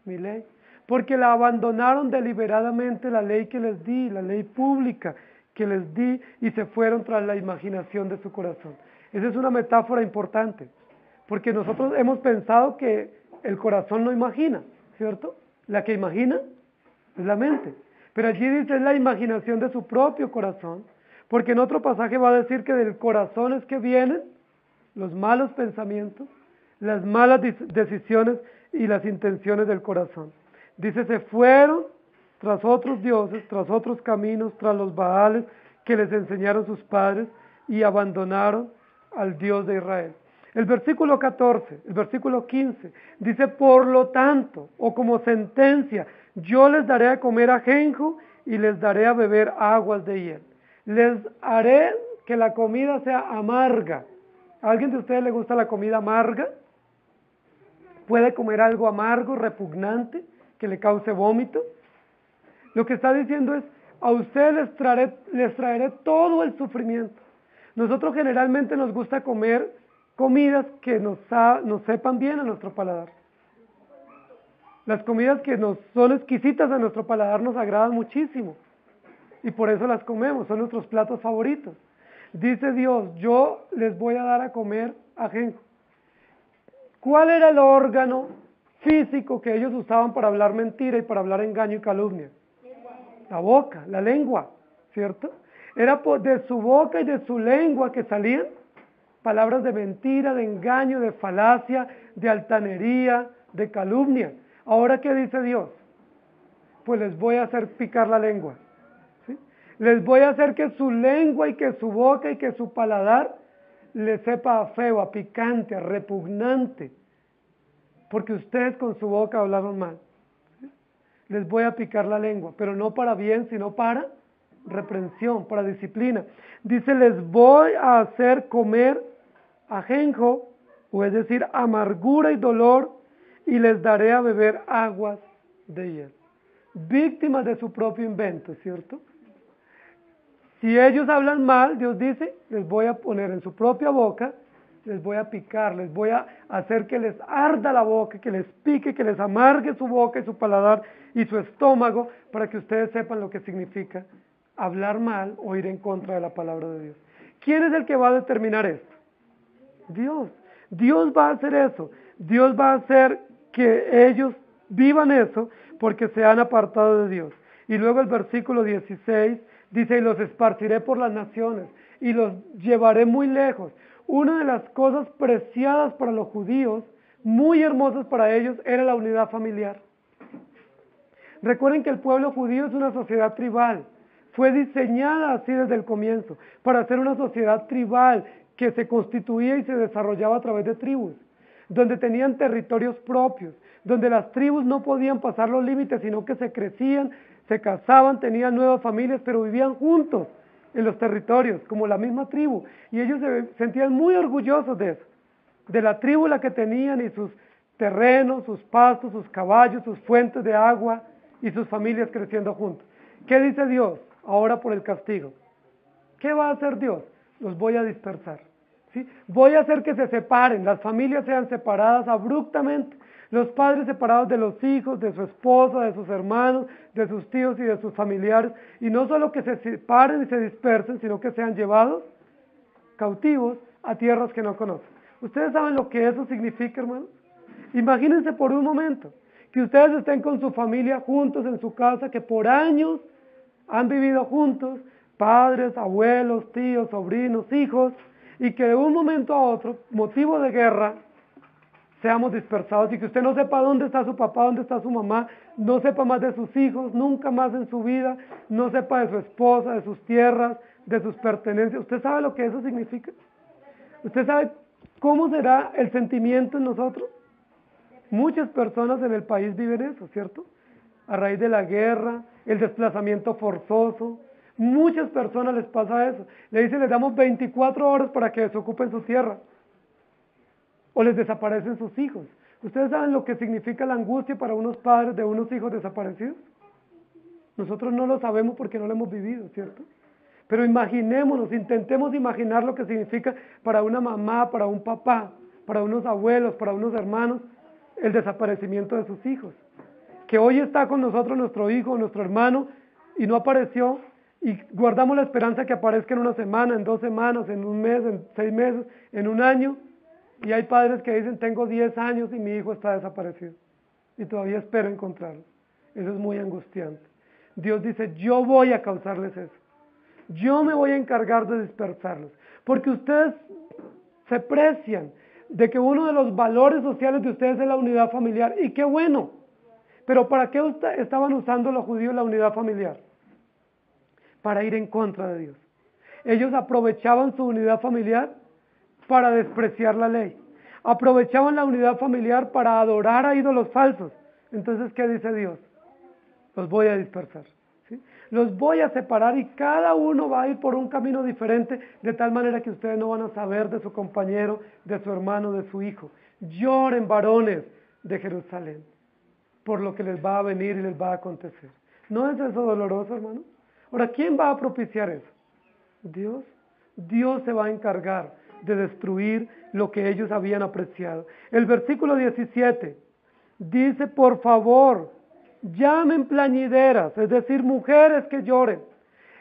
mi ley, porque la abandonaron deliberadamente la ley que les di, la ley pública que les di, y se fueron tras la imaginación de su corazón. Esa es una metáfora importante, porque nosotros hemos pensado que el corazón no imagina, ¿cierto? La que imagina es la mente, pero allí dice es la imaginación de su propio corazón, porque en otro pasaje va a decir que del corazón es que vienen los malos pensamientos, las malas decisiones y las intenciones del corazón. Dice, se fueron tras otros dioses, tras otros caminos, tras los Baales que les enseñaron sus padres y abandonaron al Dios de Israel. El versículo 14, el versículo 15, dice, por lo tanto, o como sentencia, yo les daré a comer ajenjo y les daré a beber aguas de hiel. Les haré que la comida sea amarga. ¿A alguien de ustedes le gusta la comida amarga? ¿Puede comer algo amargo, repugnante, que le cause vómito? Lo que está diciendo es, a ustedes les traeré todo el sufrimiento. Nosotros generalmente nos gusta comer comidas que nos sepan bien a nuestro paladar. Las comidas que nos son exquisitas a nuestro paladar nos agradan muchísimo y por eso las comemos, son nuestros platos favoritos. Dice Dios, yo les voy a dar a comer ajenjo. ¿Cuál era el órgano físico que ellos usaban para hablar mentira y para hablar engaño y calumnia? La boca, la lengua, ¿cierto? Era de su boca y de su lengua que salían palabras de mentira, de engaño, de falacia, de altanería, de calumnia. Ahora, ¿qué dice Dios? Pues les voy a hacer picar la lengua. ¿Sí? Les voy a hacer que su lengua y que su boca y que su paladar les sepa a feo, a picante, a repugnante, porque ustedes con su boca hablaron mal. ¿Sí? Les voy a picar la lengua, pero no para bien, sino para reprensión, para disciplina. Dice, les voy a hacer comer ajenjo, o es decir, amargura y dolor, y les daré a beber aguas de hiel. Víctimas de su propio invento, ¿cierto? Si ellos hablan mal, Dios dice, les voy a poner en su propia boca, les voy a picar, les voy a hacer que les arda la boca, que les pique, que les amargue su boca y su paladar y su estómago, para que ustedes sepan lo que significa hablar mal o ir en contra de la palabra de Dios. ¿Quién es el que va a determinar esto? Dios. Dios va a hacer eso. Dios va a hacer que ellos vivan eso porque se han apartado de Dios. Y luego el versículo 16 dice, y los esparciré por las naciones y los llevaré muy lejos. Una de las cosas preciadas para los judíos, muy hermosas para ellos, era la unidad familiar. Recuerden que el pueblo judío es una sociedad tribal. Fue diseñada así desde el comienzo, para ser una sociedad tribal que se constituía y se desarrollaba a través de tribus, donde tenían territorios propios, donde las tribus no podían pasar los límites, sino que se crecían, se casaban, tenían nuevas familias, pero vivían juntos en los territorios, como la misma tribu, y ellos se sentían muy orgullosos de eso, de la tribu la que tenían y sus terrenos, sus pastos, sus caballos, sus fuentes de agua y sus familias creciendo juntos. ¿Qué dice Dios ahora por el castigo? ¿Qué va a hacer Dios? Los voy a dispersar, ¿sí? Voy a hacer que se separen, las familias sean separadas abruptamente, los padres separados de los hijos, de su esposa, de sus hermanos, de sus tíos y de sus familiares, y no solo que se separen y se dispersen, sino que sean llevados cautivos a tierras que no conocen. ¿Ustedes saben lo que eso significa, hermanos? Imagínense por un momento que ustedes estén con su familia juntos en su casa, que por años han vivido juntos, padres, abuelos, tíos, sobrinos, hijos, y que de un momento a otro, motivo de guerra, seamos dispersados y que usted no sepa dónde está su papá, dónde está su mamá, no sepa más de sus hijos, nunca más en su vida, no sepa de su esposa, de sus tierras, de sus pertenencias. ¿Usted sabe lo que eso significa? ¿Usted sabe cómo será el sentimiento en nosotros? Muchas personas en el país viven eso, ¿cierto? A raíz de la guerra, el desplazamiento forzoso, muchas personas les pasa eso. Le dicen, les damos 24 horas para que desocupen su tierra. O les desaparecen sus hijos. ¿Ustedes saben lo que significa la angustia para unos padres de unos hijos desaparecidos? Nosotros no lo sabemos porque no lo hemos vivido, ¿cierto? Pero imaginémonos, intentemos imaginar lo que significa para una mamá, para un papá, para unos abuelos, para unos hermanos, el desaparecimiento de sus hijos. Que hoy está con nosotros nuestro hijo, nuestro hermano, y no apareció, y guardamos la esperanza que aparezca en una semana, en 2 semanas, en un mes, en 6 meses, en un año. Y hay padres que dicen, tengo 10 años y mi hijo está desaparecido. Y todavía espero encontrarlo. Eso es muy angustiante. Dios dice, yo voy a causarles eso. Yo me voy a encargar de dispersarlos. Porque ustedes se precian de que uno de los valores sociales de ustedes es la unidad familiar. Y qué bueno. Pero ¿para qué estaban usando los judíos la unidad familiar? Para ir en contra de Dios. Ellos aprovechaban su unidad familiar para despreciar la ley. Aprovechaban la unidad familiar para adorar a ídolos falsos. Entonces, ¿qué dice Dios? Los voy a dispersar, ¿sí? Los voy a separar y cada uno va a ir por un camino diferente, de tal manera que ustedes no van a saber de su compañero, de su hermano, de su hijo. Lloren, varones de Jerusalén, por lo que les va a venir y les va a acontecer. ¿No es eso doloroso, hermano? Ahora, ¿quién va a propiciar eso? Dios. Dios se va a encargar de destruir lo que ellos habían apreciado. El versículo 17 dice, por favor, llamen plañideras, es decir, mujeres que lloren.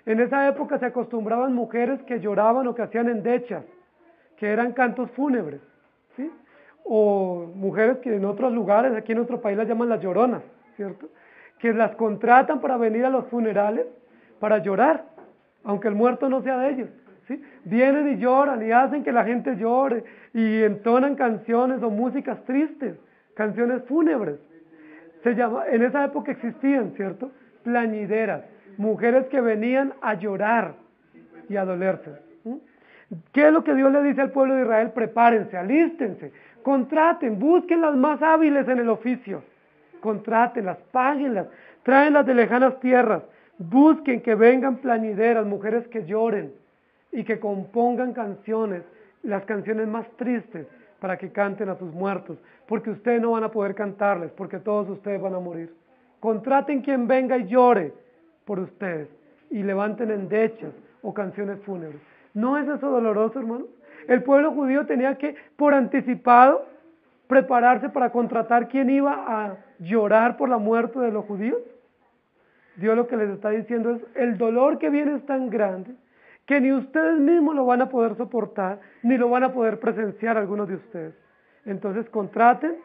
En esa época se acostumbraban mujeres que lloraban o que hacían endechas, que eran cantos fúnebres, ¿sí? O mujeres que en otros lugares, aquí en nuestro país las llaman las lloronas, ¿cierto? Que las contratan para venir a los funerales para llorar, aunque el muerto no sea de ellos. ¿Sí? Vienen y lloran y hacen que la gente llore y entonan canciones o músicas tristes, canciones fúnebres. En esa época existían, ¿cierto? Plañideras, mujeres que venían a llorar y a dolerse. ¿Qué es lo que Dios le dice al pueblo de Israel? Prepárense, alístense, contraten, busquen las más hábiles en el oficio, contrátenlas, páguenlas, tráenlas de lejanas tierras, busquen que vengan plañideras, mujeres que lloren y que compongan canciones, las canciones más tristes, para que canten a sus muertos, porque ustedes no van a poder cantarles, porque todos ustedes van a morir. Contraten quien venga y llore por ustedes, y levanten endechas o canciones fúnebres. ¿No es eso doloroso, hermanos? El pueblo judío tenía que, por anticipado, prepararse para contratar quien iba a llorar por la muerte de los judíos. Dios lo que les está diciendo es, el dolor que viene es tan grande que ni ustedes mismos lo van a poder soportar, ni lo van a poder presenciar algunos de ustedes. Entonces contraten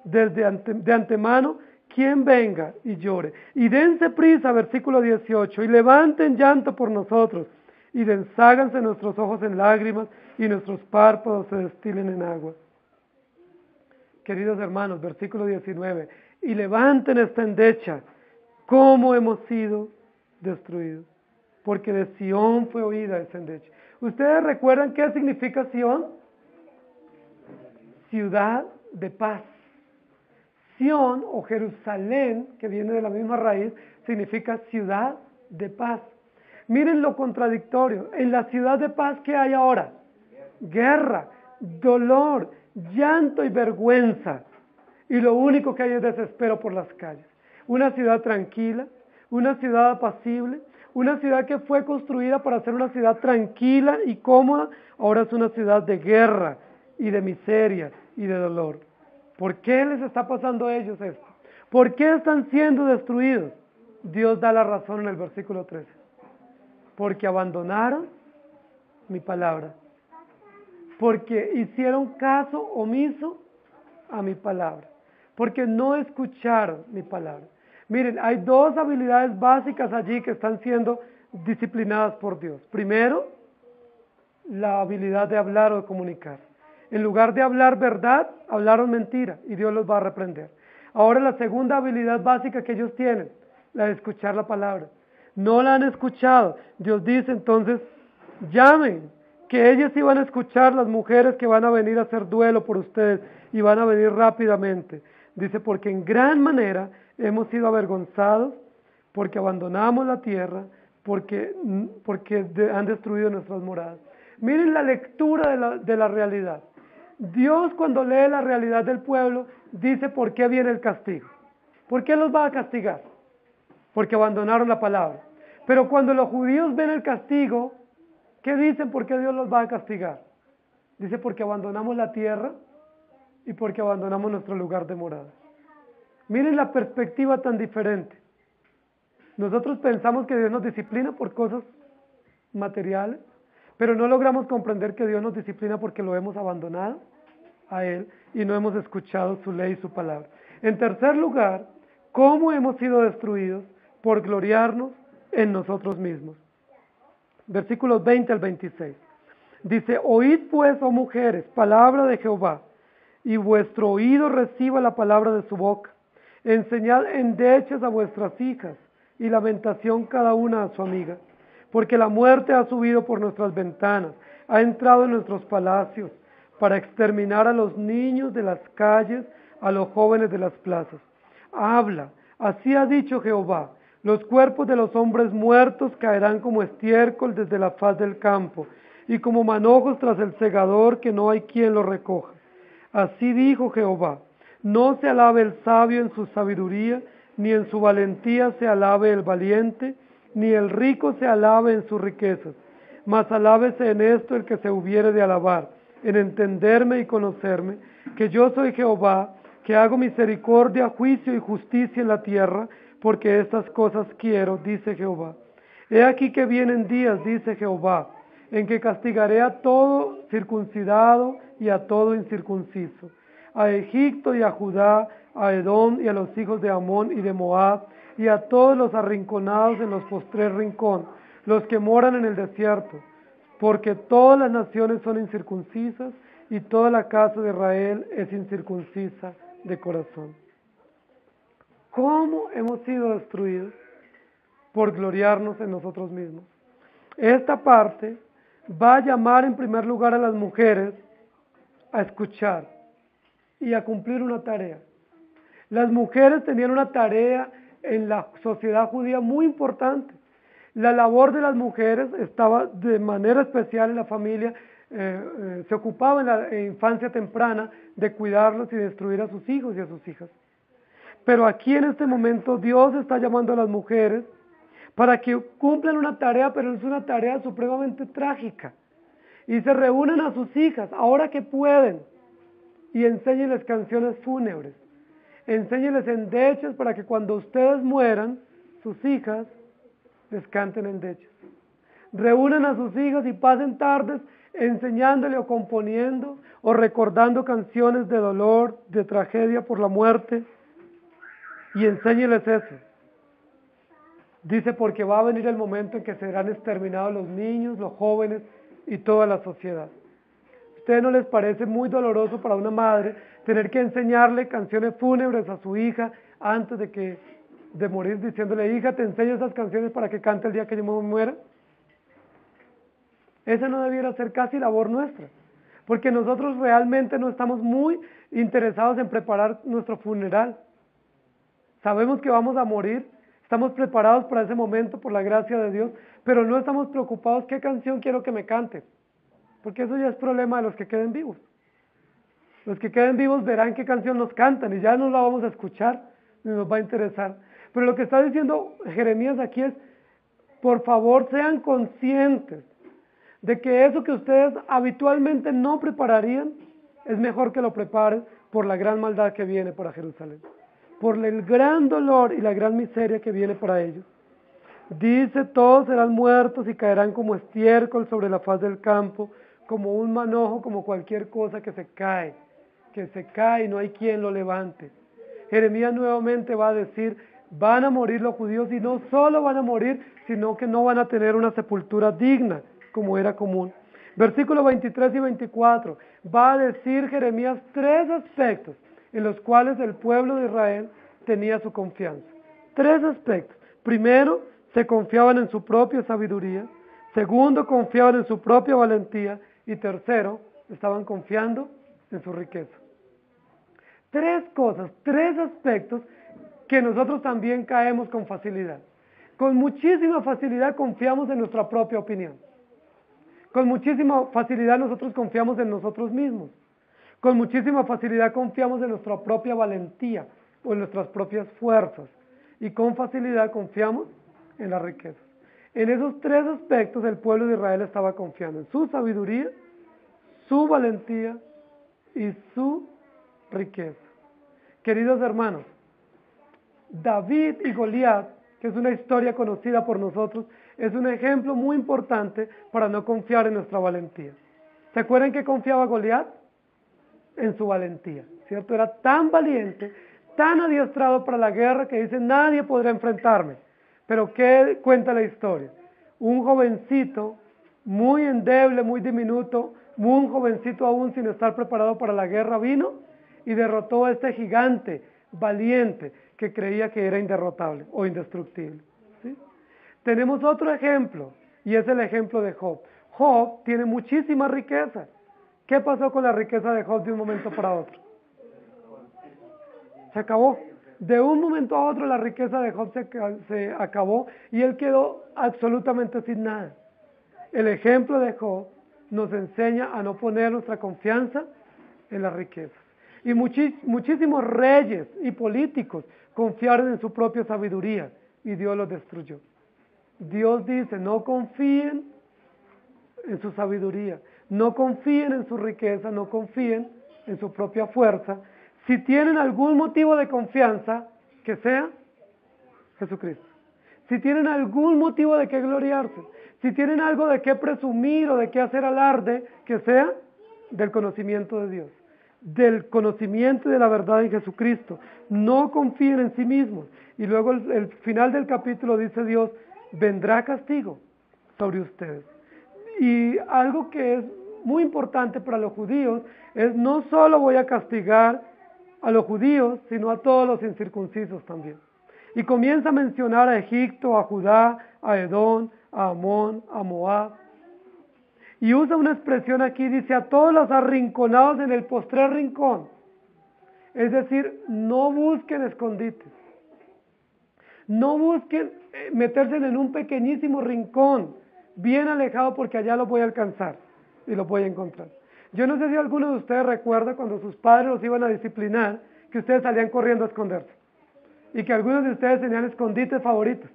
de antemano quien venga y llore. Y dense prisa, versículo 18, y levanten llanto por nosotros, y desháganse nuestros ojos en lágrimas, y nuestros párpados se destilen en agua. Queridos hermanos, versículo 19, y levanten esta endecha, cómo hemos sido destruidos, porque de Sión fue oída esa endecha. ¿Ustedes recuerdan qué significa Sión? Ciudad de paz. Sión o Jerusalén, que viene de la misma raíz, significa ciudad de paz. Miren lo contradictorio. En la ciudad de paz, ¿qué hay ahora? Guerra, dolor, llanto y vergüenza. Y lo único que hay es desespero por las calles. Una ciudad tranquila, una ciudad apacible, una ciudad que fue construida para ser una ciudad tranquila y cómoda, ahora es una ciudad de guerra y de miseria y de dolor. ¿Por qué les está pasando a ellos esto? ¿Por qué están siendo destruidos? Dios da la razón en el versículo 13. Porque abandonaron mi palabra. Porque hicieron caso omiso a mi palabra. Porque no escucharon mi palabra. Miren, hay dos habilidades básicas allí que están siendo disciplinadas por Dios. Primero, la habilidad de hablar o de comunicar. En lugar de hablar verdad, hablaron mentira y Dios los va a reprender. Ahora la segunda habilidad básica que ellos tienen, la de escuchar la palabra. No la han escuchado. Dios dice entonces, llamen, que ellas iban a escuchar, las mujeres que van a venir a hacer duelo por ustedes y van a venir rápidamente. Dice, porque en gran manera hemos sido avergonzados, porque abandonamos la tierra, porque han destruido nuestras moradas. Miren la lectura de la realidad. Dios cuando lee la realidad del pueblo, dice por qué viene el castigo. ¿Por qué los va a castigar? Porque abandonaron la palabra. Pero cuando los judíos ven el castigo, ¿qué dicen por qué Dios los va a castigar? Dice porque abandonamos la tierra y porque abandonamos nuestro lugar de morada. Miren la perspectiva tan diferente. Nosotros pensamos que Dios nos disciplina por cosas materiales, pero no logramos comprender que Dios nos disciplina porque lo hemos abandonado a Él y no hemos escuchado su ley y su palabra. En tercer lugar, ¿cómo hemos sido destruidos? Por gloriarnos en nosotros mismos. Versículos 20 al 26. Dice, oíd pues, oh mujeres, palabra de Jehová, y vuestro oído reciba la palabra de su boca. Enseñad endechas a vuestras hijas, y lamentación cada una a su amiga. Porque la muerte ha subido por nuestras ventanas, ha entrado en nuestros palacios, para exterminar a los niños de las calles, a los jóvenes de las plazas. Habla, así ha dicho Jehová, los cuerpos de los hombres muertos caerán como estiércol desde la faz del campo, y como manojos tras el segador que no hay quien los recoja. Así dijo Jehová, no se alabe el sabio en su sabiduría, ni en su valentía se alabe el valiente, ni el rico se alabe en sus riquezas, mas alábese en esto el que se hubiere de alabar, en entenderme y conocerme, que yo soy Jehová, que hago misericordia, juicio y justicia en la tierra, porque estas cosas quiero, dice Jehová. He aquí que vienen días, dice Jehová, en que castigaré a todo circuncidado y a todo incircunciso, a Egipto y a Judá, a Edom y a los hijos de Amón y de Moab, y a todos los arrinconados en los postreros rincón, los que moran en el desierto, porque todas las naciones son incircuncisas, y toda la casa de Israel es incircuncisa de corazón. ¿Cómo hemos sido destruidos? Por gloriarnos en nosotros mismos. Esta parte va a llamar en primer lugar a las mujeres a escuchar y a cumplir una tarea. Las mujeres tenían una tarea en la sociedad judía muy importante. La labor de las mujeres estaba de manera especial en la familia, se ocupaba en la infancia temprana de cuidarlos y de instruir a sus hijos y a sus hijas. Pero aquí en este momento Dios está llamando a las mujeres para que cumplan una tarea, pero es una tarea supremamente trágica. Y se reúnen a sus hijas, ahora que pueden, y enséñenles canciones fúnebres. Enséñenles endechas para que cuando ustedes mueran, sus hijas les canten endechas. Reúnan a sus hijas y pasen tardes enseñándole o componiendo o recordando canciones de dolor, de tragedia por la muerte, y enséñeles eso. Dice, porque va a venir el momento en que serán exterminados los niños, los jóvenes y toda la sociedad. ¿A ustedes no les parece muy doloroso para una madre tener que enseñarle canciones fúnebres a su hija antes de morir, diciéndole, hija, te enseño esas canciones para que cante el día que yo me muera? Esa no debiera ser casi labor nuestra, porque nosotros realmente no estamos muy interesados en preparar nuestro funeral. Sabemos que vamos a morir, estamos preparados para ese momento por la gracia de Dios, pero no estamos preocupados qué canción quiero que me cante, porque eso ya es problema de los que queden vivos. Los que queden vivos verán qué canción nos cantan y ya no la vamos a escuchar, ni nos va a interesar. Pero lo que está diciendo Jeremías aquí es, por favor sean conscientes de que eso que ustedes habitualmente no prepararían, es mejor que lo preparen por la gran maldad que viene para Jerusalén, por el gran dolor y la gran miseria que viene para ellos. Dice, todos serán muertos y caerán como estiércol sobre la faz del campo, como un manojo, como cualquier cosa que se cae y no hay quien lo levante. Jeremías nuevamente va a decir, van a morir los judíos y no solo van a morir, sino que no van a tener una sepultura digna, como era común. Versículos 23 y 24, va a decir Jeremías 3 aspectos en los cuales el pueblo de Israel tenía su confianza. 3 aspectos. Primero, se confiaban en su propia sabiduría. Segundo, confiaban en su propia valentía. Y tercero, estaban confiando en su riqueza. 3 cosas, 3 aspectos que nosotros también caemos con facilidad. Con muchísima facilidad confiamos en nuestra propia opinión. Con muchísima facilidad nosotros confiamos en nosotros mismos. Con muchísima facilidad confiamos en nuestra propia valentía o en nuestras propias fuerzas. Y con facilidad confiamos en la riqueza. En esos 3 aspectos el pueblo de Israel estaba confiando: en su sabiduría, su valentía y su riqueza. Queridos hermanos, David y Goliat, que es una historia conocida por nosotros, es un ejemplo muy importante para no confiar en nuestra valentía. ¿Se acuerdan que confiaba Goliat? En su valentía, ¿cierto? Era tan valiente, tan adiestrado para la guerra que dice, nadie podrá enfrentarme. Pero ¿qué cuenta la historia? Un jovencito, muy endeble, muy diminuto, un jovencito aún sin estar preparado para la guerra, vino y derrotó a este gigante valiente que creía que era inderrotable o indestructible, ¿sí? Tenemos otro ejemplo, y es el ejemplo de Job. Job tiene muchísima riqueza. ¿Qué pasó con la riqueza de Job de un momento para otro? Se acabó. De un momento a otro la riqueza de Job se acabó y él quedó absolutamente sin nada. El ejemplo de Job nos enseña a no poner nuestra confianza en las riquezas. Y muchísimos reyes y políticos confiaron en su propia sabiduría y Dios los destruyó. Dios dice, no confíen en su sabiduría, no confíen en su riqueza, no confíen en su propia fuerza. Si tienen algún motivo de confianza, que sea Jesucristo. Si tienen algún motivo de qué gloriarse, si tienen algo de qué presumir o de qué hacer alarde, que sea del conocimiento de Dios, del conocimiento de la verdad en Jesucristo. No confíen en sí mismos. Y luego el final del capítulo dice Dios, vendrá castigo sobre ustedes. Y algo que es muy importante para los judíos es no solo voy a castigar a los judíos, sino a todos los incircuncisos también. Y comienza a mencionar a Egipto, a Judá, a Edom, a Amón, a Moab. Y usa una expresión aquí, dice, a todos los arrinconados en el postrer rincón. Es decir, no busquen escondites. No busquen meterse en un pequeñísimo rincón, bien alejado, porque allá lo voy a alcanzar y lo voy a encontrar. Yo no sé si alguno de ustedes recuerda cuando sus padres los iban a disciplinar, que ustedes salían corriendo a esconderse. Y que algunos de ustedes tenían escondites favoritos.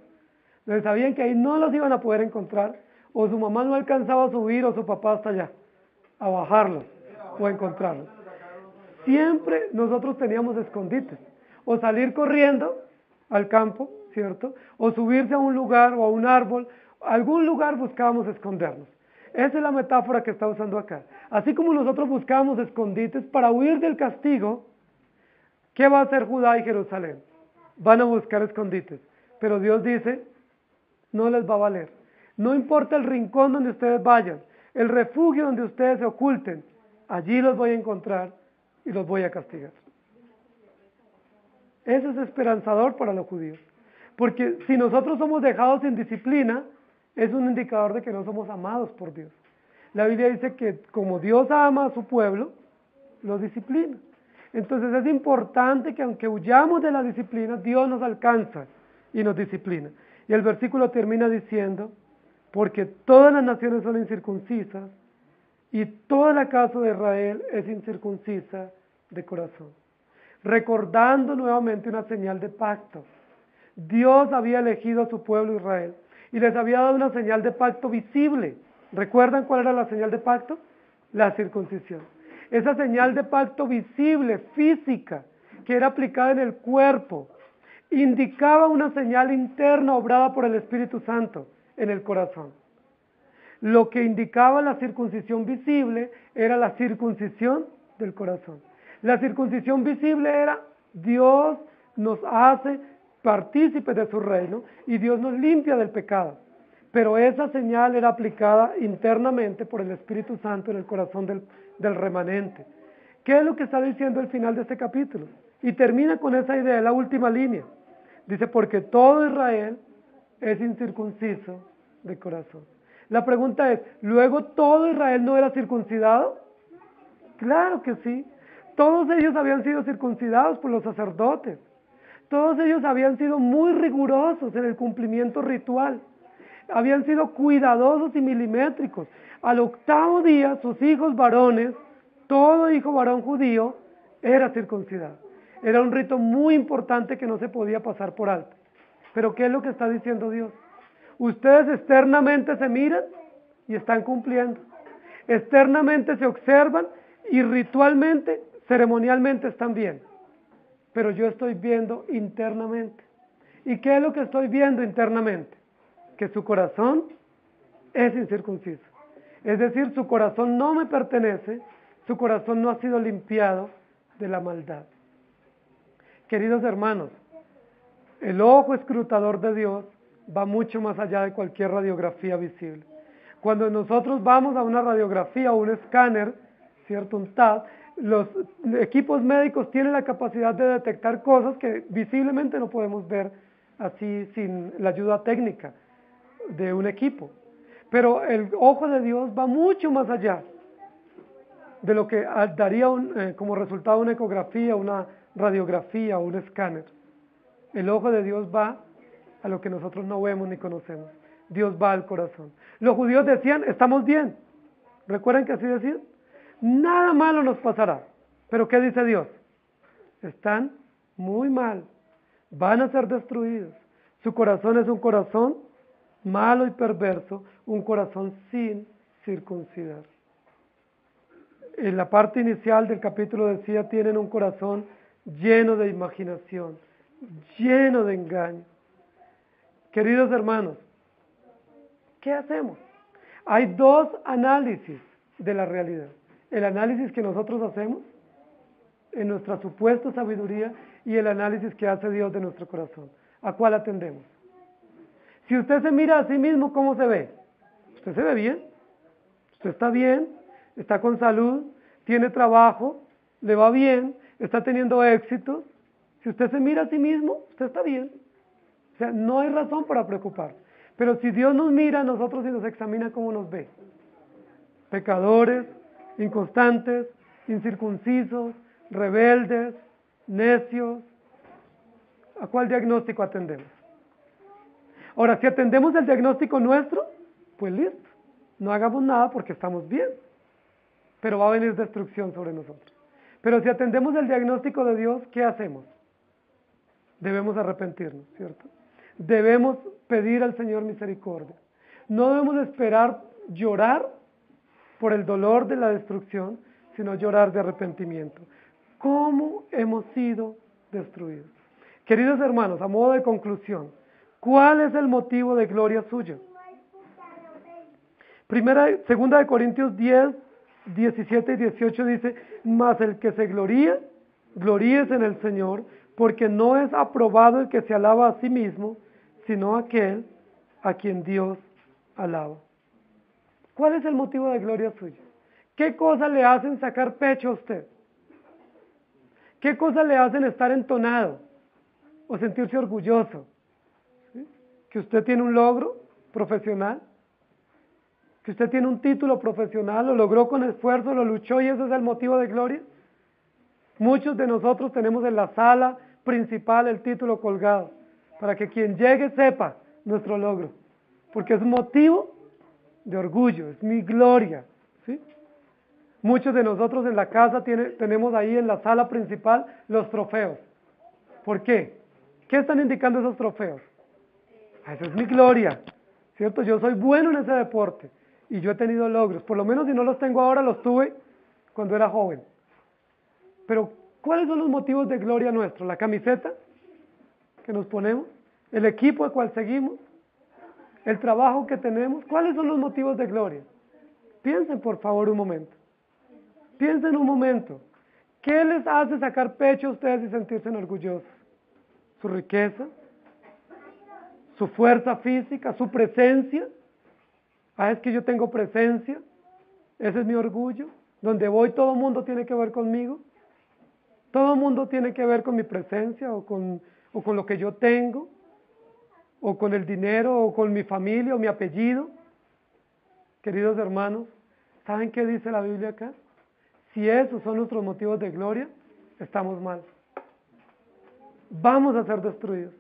Entonces sabían que ahí no los iban a poder encontrar, o su mamá no alcanzaba a subir, o su papá hasta allá, a bajarlos, o a encontrarlos. Siempre nosotros teníamos escondites, o salir corriendo al campo ¿cierto? O subirse a un lugar o a un árbol, a algún lugar buscábamos escondernos. Esa es la metáfora que está usando acá. Así como nosotros buscábamos escondites para huir del castigo, ¿qué va a hacer Judá y Jerusalén? Van a buscar escondites. Pero Dios dice, no les va a valer. No importa el rincón donde ustedes vayan, el refugio donde ustedes se oculten, allí los voy a encontrar y los voy a castigar. Eso es esperanzador para los judíos. Porque si nosotros somos dejados sin disciplina, es un indicador de que no somos amados por Dios. La Biblia dice que como Dios ama a su pueblo, los disciplina. Entonces es importante que aunque huyamos de la disciplina, Dios nos alcanza y nos disciplina. Y el versículo termina diciendo, porque todas las naciones son incircuncisas y toda la casa de Israel es incircuncisa de corazón. Recordando nuevamente una señal de pacto. Dios había elegido a su pueblo Israel y les había dado una señal de pacto visible. ¿Recuerdan cuál era la señal de pacto? La circuncisión. Esa señal de pacto visible, física, que era aplicada en el cuerpo, indicaba una señal interna obrada por el Espíritu Santo en el corazón. Lo que indicaba la circuncisión visible era la circuncisión del corazón. La circuncisión visible era Dios nos hace partícipes de su reino y Dios nos limpia del pecado. Pero esa señal era aplicada internamente por el Espíritu Santo en el corazón del remanente. ¿Qué es lo que está diciendo el final de este capítulo? Y termina con esa idea, la última línea. Dice, porque todo Israel es incircunciso de corazón. La pregunta es, ¿luego todo Israel no era circuncidado? Claro que sí. Todos ellos habían sido circuncidados por los sacerdotes. Todos ellos habían sido muy rigurosos en el cumplimiento ritual. Habían sido cuidadosos y milimétricos. Al octavo día, sus hijos varones, todo hijo varón judío, era circuncidado. Era un rito muy importante que no se podía pasar por alto. Pero ¿qué es lo que está diciendo Dios? Ustedes externamente se miran y están cumpliendo. Externamente se observan y ritualmente, ceremonialmente están bien. Pero yo estoy viendo internamente. ¿Y qué es lo que estoy viendo internamente? Que su corazón es incircunciso. Es decir, su corazón no me pertenece, su corazón no ha sido limpiado de la maldad. Queridos hermanos, el ojo escrutador de Dios va mucho más allá de cualquier radiografía visible. Cuando nosotros vamos a una radiografía o un escáner, ¿cierto? Un TAC, los equipos médicos tienen la capacidad de detectar cosas que visiblemente no podemos ver así sin la ayuda técnica de un equipo. Pero el ojo de Dios va mucho más allá de lo que daría como resultado una ecografía, una radiografía o un escáner. El ojo de Dios va a lo que nosotros no vemos ni conocemos. Dios va al corazón. Los judíos decían, estamos bien. ¿Recuerdan que así decían? Nada malo nos pasará. Pero ¿qué dice Dios? Están muy mal. Van a ser destruidos. Su corazón es un corazón malo y perverso, un corazón sin circuncidar. En la parte inicial del capítulo decía, tienen un corazón lleno de imaginación, lleno de engaño. Queridos hermanos, ¿qué hacemos? Hay dos análisis de la realidad. El análisis que nosotros hacemos en nuestra supuesta sabiduría y el análisis que hace Dios de nuestro corazón. ¿A cuál atendemos? Si usted se mira a sí mismo, ¿cómo se ve? Usted se ve bien, usted está bien, está con salud, tiene trabajo, le va bien, está teniendo éxito. Si usted se mira a sí mismo, usted está bien. O sea, no hay razón para preocupar. Pero si Dios nos mira a nosotros y nos examina, ¿cómo nos ve? Pecadores, inconstantes, incircuncisos, rebeldes, necios. ¿A cuál diagnóstico atendemos? Ahora, si atendemos el diagnóstico nuestro, pues listo, no hagamos nada porque estamos bien, pero va a venir destrucción sobre nosotros. Pero si atendemos el diagnóstico de Dios, ¿qué hacemos? Debemos arrepentirnos, ¿cierto? Debemos pedir al Señor misericordia. No debemos esperar llorar por el dolor de la destrucción, sino llorar de arrepentimiento. ¿Cómo hemos sido destruidos? Queridos hermanos, a modo de conclusión, ¿Cuál es el motivo de gloria suya? Segunda de Corintios 10, 17 y 18 dice, mas el que se gloríese en el Señor, porque no es aprobado el que se alaba a sí mismo, sino aquel a quien Dios alaba. ¿Cuál es el motivo de gloria suya? ¿Qué cosas le hacen sacar pecho a usted? ¿Qué cosas le hacen estar entonado o sentirse orgulloso? ¿Sí? Que usted tiene un logro profesional, que usted tiene un título profesional, lo logró con esfuerzo, lo luchó y ese es el motivo de gloria. Muchos de nosotros tenemos en la sala principal el título colgado, para que quien llegue sepa nuestro logro, porque es motivo de orgullo, es mi gloria, ¿sí? Muchos de nosotros en la casa tenemos ahí en la sala principal los trofeos. ¿Por qué? ¿Qué están indicando esos trofeos? Esa es mi gloria, ¿cierto? Yo soy bueno en ese deporte y yo he tenido logros, por lo menos si no los tengo ahora, los tuve cuando era joven. Pero, ¿cuáles son los motivos de gloria nuestros? ¿La camiseta que nos ponemos? ¿El equipo al cual seguimos? ¿El trabajo que tenemos? ¿Cuáles son los motivos de gloria? Piensen por favor un momento. Piensen un momento. ¿Qué les hace sacar pecho a ustedes y sentirse orgullosos? ¿Su riqueza? ¿Su fuerza física? ¿Su presencia? Es que yo tengo presencia. Ese es mi orgullo. Donde voy todo el mundo tiene que ver conmigo. Todo el mundo tiene que ver con mi presencia o con lo que yo tengo, o con el dinero, o con mi familia, o mi apellido. Queridos hermanos, ¿saben qué dice la Biblia acá? Si esos son nuestros motivos de gloria, estamos mal. Vamos a ser destruidos.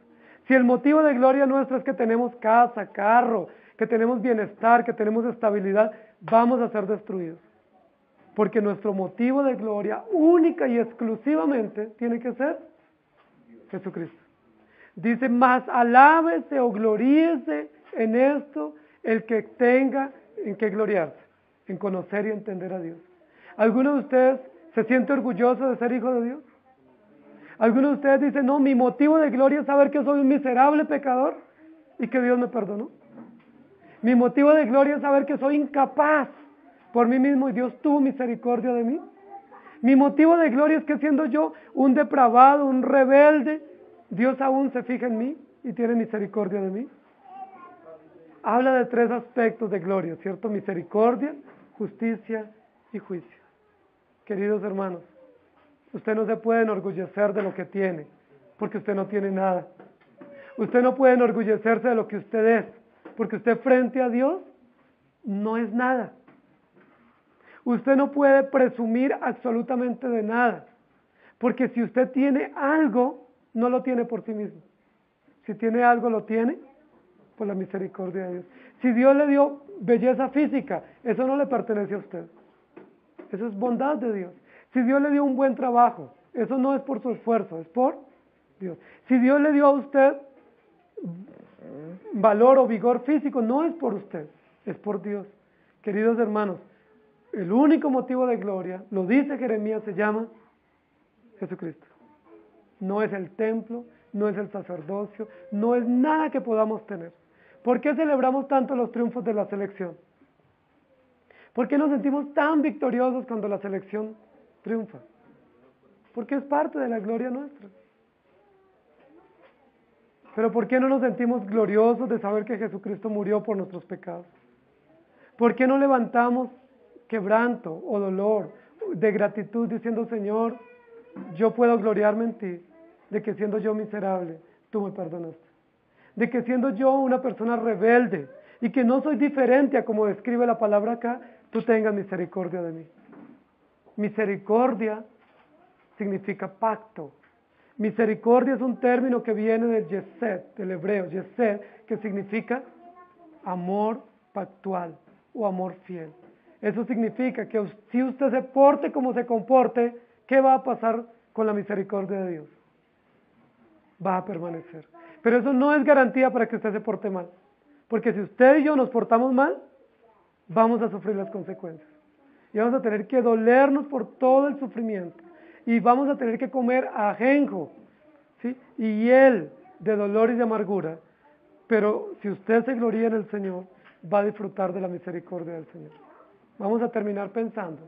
Si el motivo de gloria nuestro es que tenemos casa, carro, que tenemos bienestar, que tenemos estabilidad, vamos a ser destruidos. Porque nuestro motivo de gloria única y exclusivamente tiene que ser Jesucristo. Dice, mas alábese o gloríese en esto el que tenga en qué gloriarse, en conocer y entender a Dios. ¿Alguno de ustedes se siente orgulloso de ser hijo de Dios? ¿Alguno de ustedes dice, no, mi motivo de gloria es saber que soy un miserable pecador y que Dios me perdonó? Mi motivo de gloria es saber que soy incapaz por mí mismo y Dios tuvo misericordia de mí. Mi motivo de gloria es que siendo yo un depravado, un rebelde, Dios aún se fija en mí y tiene misericordia de mí. Habla de tres aspectos de gloria, ¿cierto? Misericordia, justicia y juicio. Queridos hermanos, usted no se puede enorgullecer de lo que tiene, porque usted no tiene nada. Usted no puede enorgullecerse de lo que usted es, porque usted frente a Dios no es nada. Usted no puede presumir absolutamente de nada, porque si usted tiene algo, no lo tiene por sí mismo. Si tiene algo, lo tiene por la misericordia de Dios. Si Dios le dio belleza física, eso no le pertenece a usted. Eso es bondad de Dios. Si Dios le dio un buen trabajo, eso no es por su esfuerzo, es por Dios. Si Dios le dio a usted valor o vigor físico, no es por usted, es por Dios. Queridos hermanos, el único motivo de gloria, lo dice Jeremías, se llama Jesucristo. No es el templo, no es el sacerdocio, no es nada que podamos tener. ¿Por qué celebramos tanto los triunfos de la selección? ¿Por qué nos sentimos tan victoriosos cuando la selección triunfa? Porque es parte de la gloria nuestra. Pero ¿por qué no nos sentimos gloriosos de saber que Jesucristo murió por nuestros pecados? ¿Por qué no levantamos quebranto o dolor de gratitud diciendo, Señor, yo puedo gloriarme en ti, de que siendo yo miserable, tú me perdonaste? De que siendo yo una persona rebelde y que no soy diferente a como describe la palabra acá, tú tengas misericordia de mí. Misericordia significa pacto. Misericordia es un término que viene del yesed, del hebreo, yesed, que significa amor pactual o amor fiel. Eso significa que si usted se porte como se comporte, ¿qué va a pasar con la misericordia de Dios? Va a permanecer. Pero eso no es garantía para que usted se porte mal. Porque si usted y yo nos portamos mal, vamos a sufrir las consecuencias. Y vamos a tener que dolernos por todo el sufrimiento. Y vamos a tener que comer ajenjo, ¿sí? Y hiel de dolor y de amargura Pero si usted se gloria en el Señor, va a disfrutar de la misericordia del Señor. Vamos a terminar pensando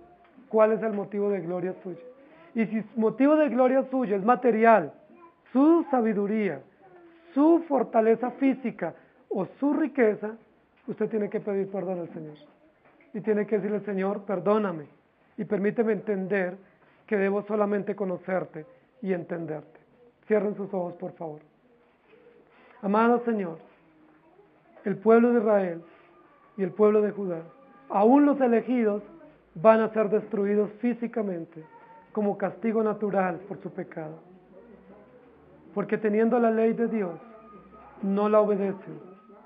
cuál es el motivo de gloria suya. Y si motivo de gloria suya es material, su sabiduría, su fortaleza física o su riqueza, usted tiene que pedir perdón al Señor. Y tiene que decirle, Señor, perdóname y permíteme entender que debo solamente conocerte y entenderte. Cierren sus ojos, por favor. Amado Señor, el pueblo de Israel y el pueblo de Judá, aún los elegidos, van a ser destruidos físicamente como castigo natural por su pecado. Porque teniendo la ley de Dios, no la obedecen,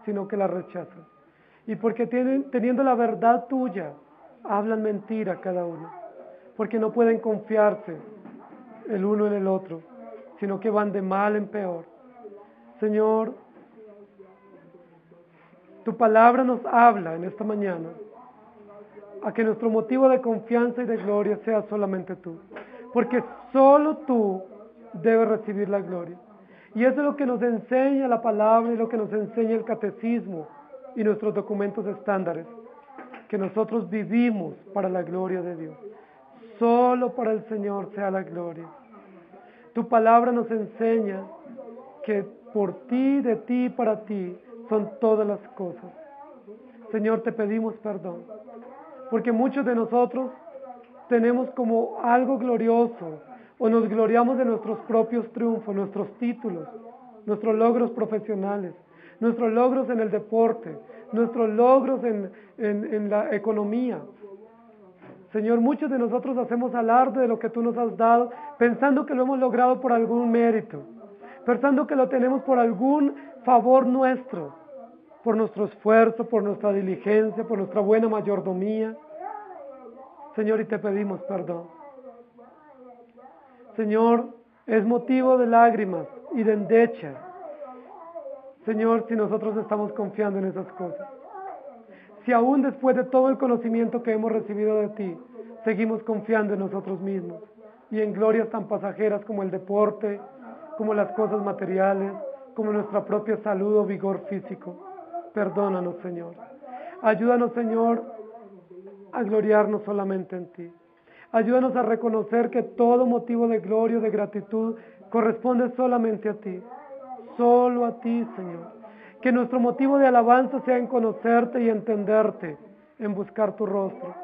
sino que la rechazan. Y porque teniendo la verdad tuya, hablan mentira cada uno. Porque no pueden confiarse el uno en el otro, sino que van de mal en peor. Señor, tu palabra nos habla en esta mañana a que nuestro motivo de confianza y de gloria sea solamente tú, porque solo tú debes recibir la gloria. Y eso es lo que nos enseña la palabra y lo que nos enseña el catecismo y nuestros documentos estándares, que nosotros vivimos para la gloria de Dios. Solo para el Señor sea la gloria. Tu palabra nos enseña que por ti, de ti, para ti son todas las cosas. Señor, te pedimos perdón, porque muchos de nosotros tenemos como algo glorioso, o nos gloriamos de nuestros propios triunfos, nuestros títulos, nuestros logros profesionales, nuestros logros en el deporte, nuestros logros en la economía. Señor, muchos de nosotros hacemos alarde de lo que tú nos has dado, pensando que lo hemos logrado por algún mérito, pensando que lo tenemos por algún favor nuestro, por nuestro esfuerzo, por nuestra diligencia, por nuestra buena mayordomía. Señor, y te pedimos perdón. Señor, es motivo de lágrimas y de endecha, Señor, si nosotros estamos confiando en esas cosas. Si aún después de todo el conocimiento que hemos recibido de ti, seguimos confiando en nosotros mismos y en glorias tan pasajeras como el deporte, como las cosas materiales, como nuestra propia salud o vigor físico. Perdónanos, Señor. Ayúdanos, Señor, a gloriarnos solamente en ti. Ayúdanos a reconocer que todo motivo de gloria o de gratitud corresponde solamente a ti. Solo a ti, Señor. Que nuestro motivo de alabanza sea en conocerte y entenderte, en buscar tu rostro.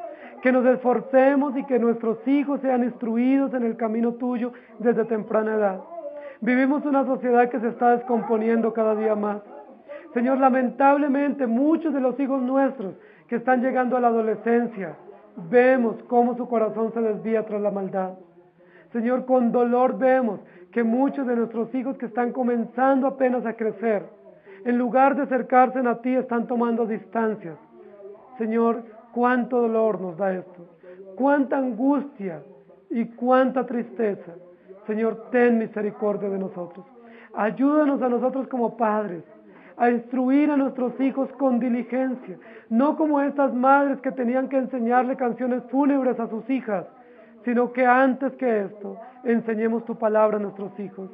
Que nos esforcemos y que nuestros hijos sean instruidos en el camino tuyo desde temprana edad. Vivimos una sociedad que se está descomponiendo cada día más. Señor, lamentablemente muchos de los hijos nuestros que están llegando a la adolescencia, vemos cómo su corazón se desvía tras la maldad. Señor, con dolor vemos que muchos de nuestros hijos que están comenzando apenas a crecer, en lugar de acercarse a ti, están tomando distancias. Señor, cuánto dolor nos da esto, cuánta angustia y cuánta tristeza. Señor, ten misericordia de nosotros. Ayúdanos a nosotros como padres a instruir a nuestros hijos con diligencia, no como estas madres que tenían que enseñarle canciones fúnebres a sus hijas, sino que antes que esto, enseñemos tu palabra a nuestros hijos.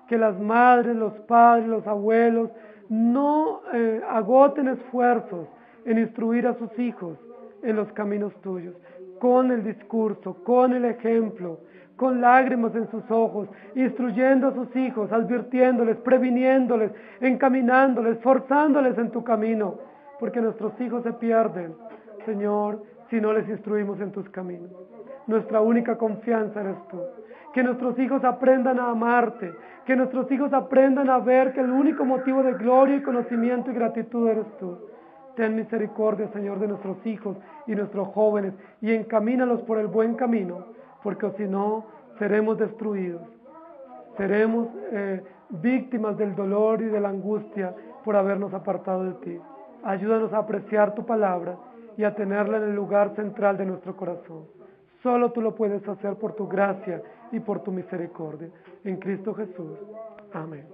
Que las madres, los padres, los abuelos no agoten esfuerzos en instruir a sus hijos en los caminos tuyos, con el discurso, con el ejemplo, con lágrimas en sus ojos, instruyendo a sus hijos, advirtiéndoles, previniéndoles, encaminándoles, forzándoles en tu camino, porque nuestros hijos se pierden, Señor, si no les instruimos en tus caminos. Nuestra única confianza eres tú. Que nuestros hijos aprendan a amarte, que nuestros hijos aprendan a ver que el único motivo de gloria y conocimiento y gratitud eres tú. Ten misericordia, Señor, de nuestros hijos y nuestros jóvenes y encamínalos por el buen camino, porque si no, seremos destruidos. Seremos víctimas del dolor y de la angustia por habernos apartado de ti. Ayúdanos a apreciar tu palabra y a tenerla en el lugar central de nuestro corazón. Solo tú lo puedes hacer por tu gracia y por tu misericordia. En Cristo Jesús. Amén.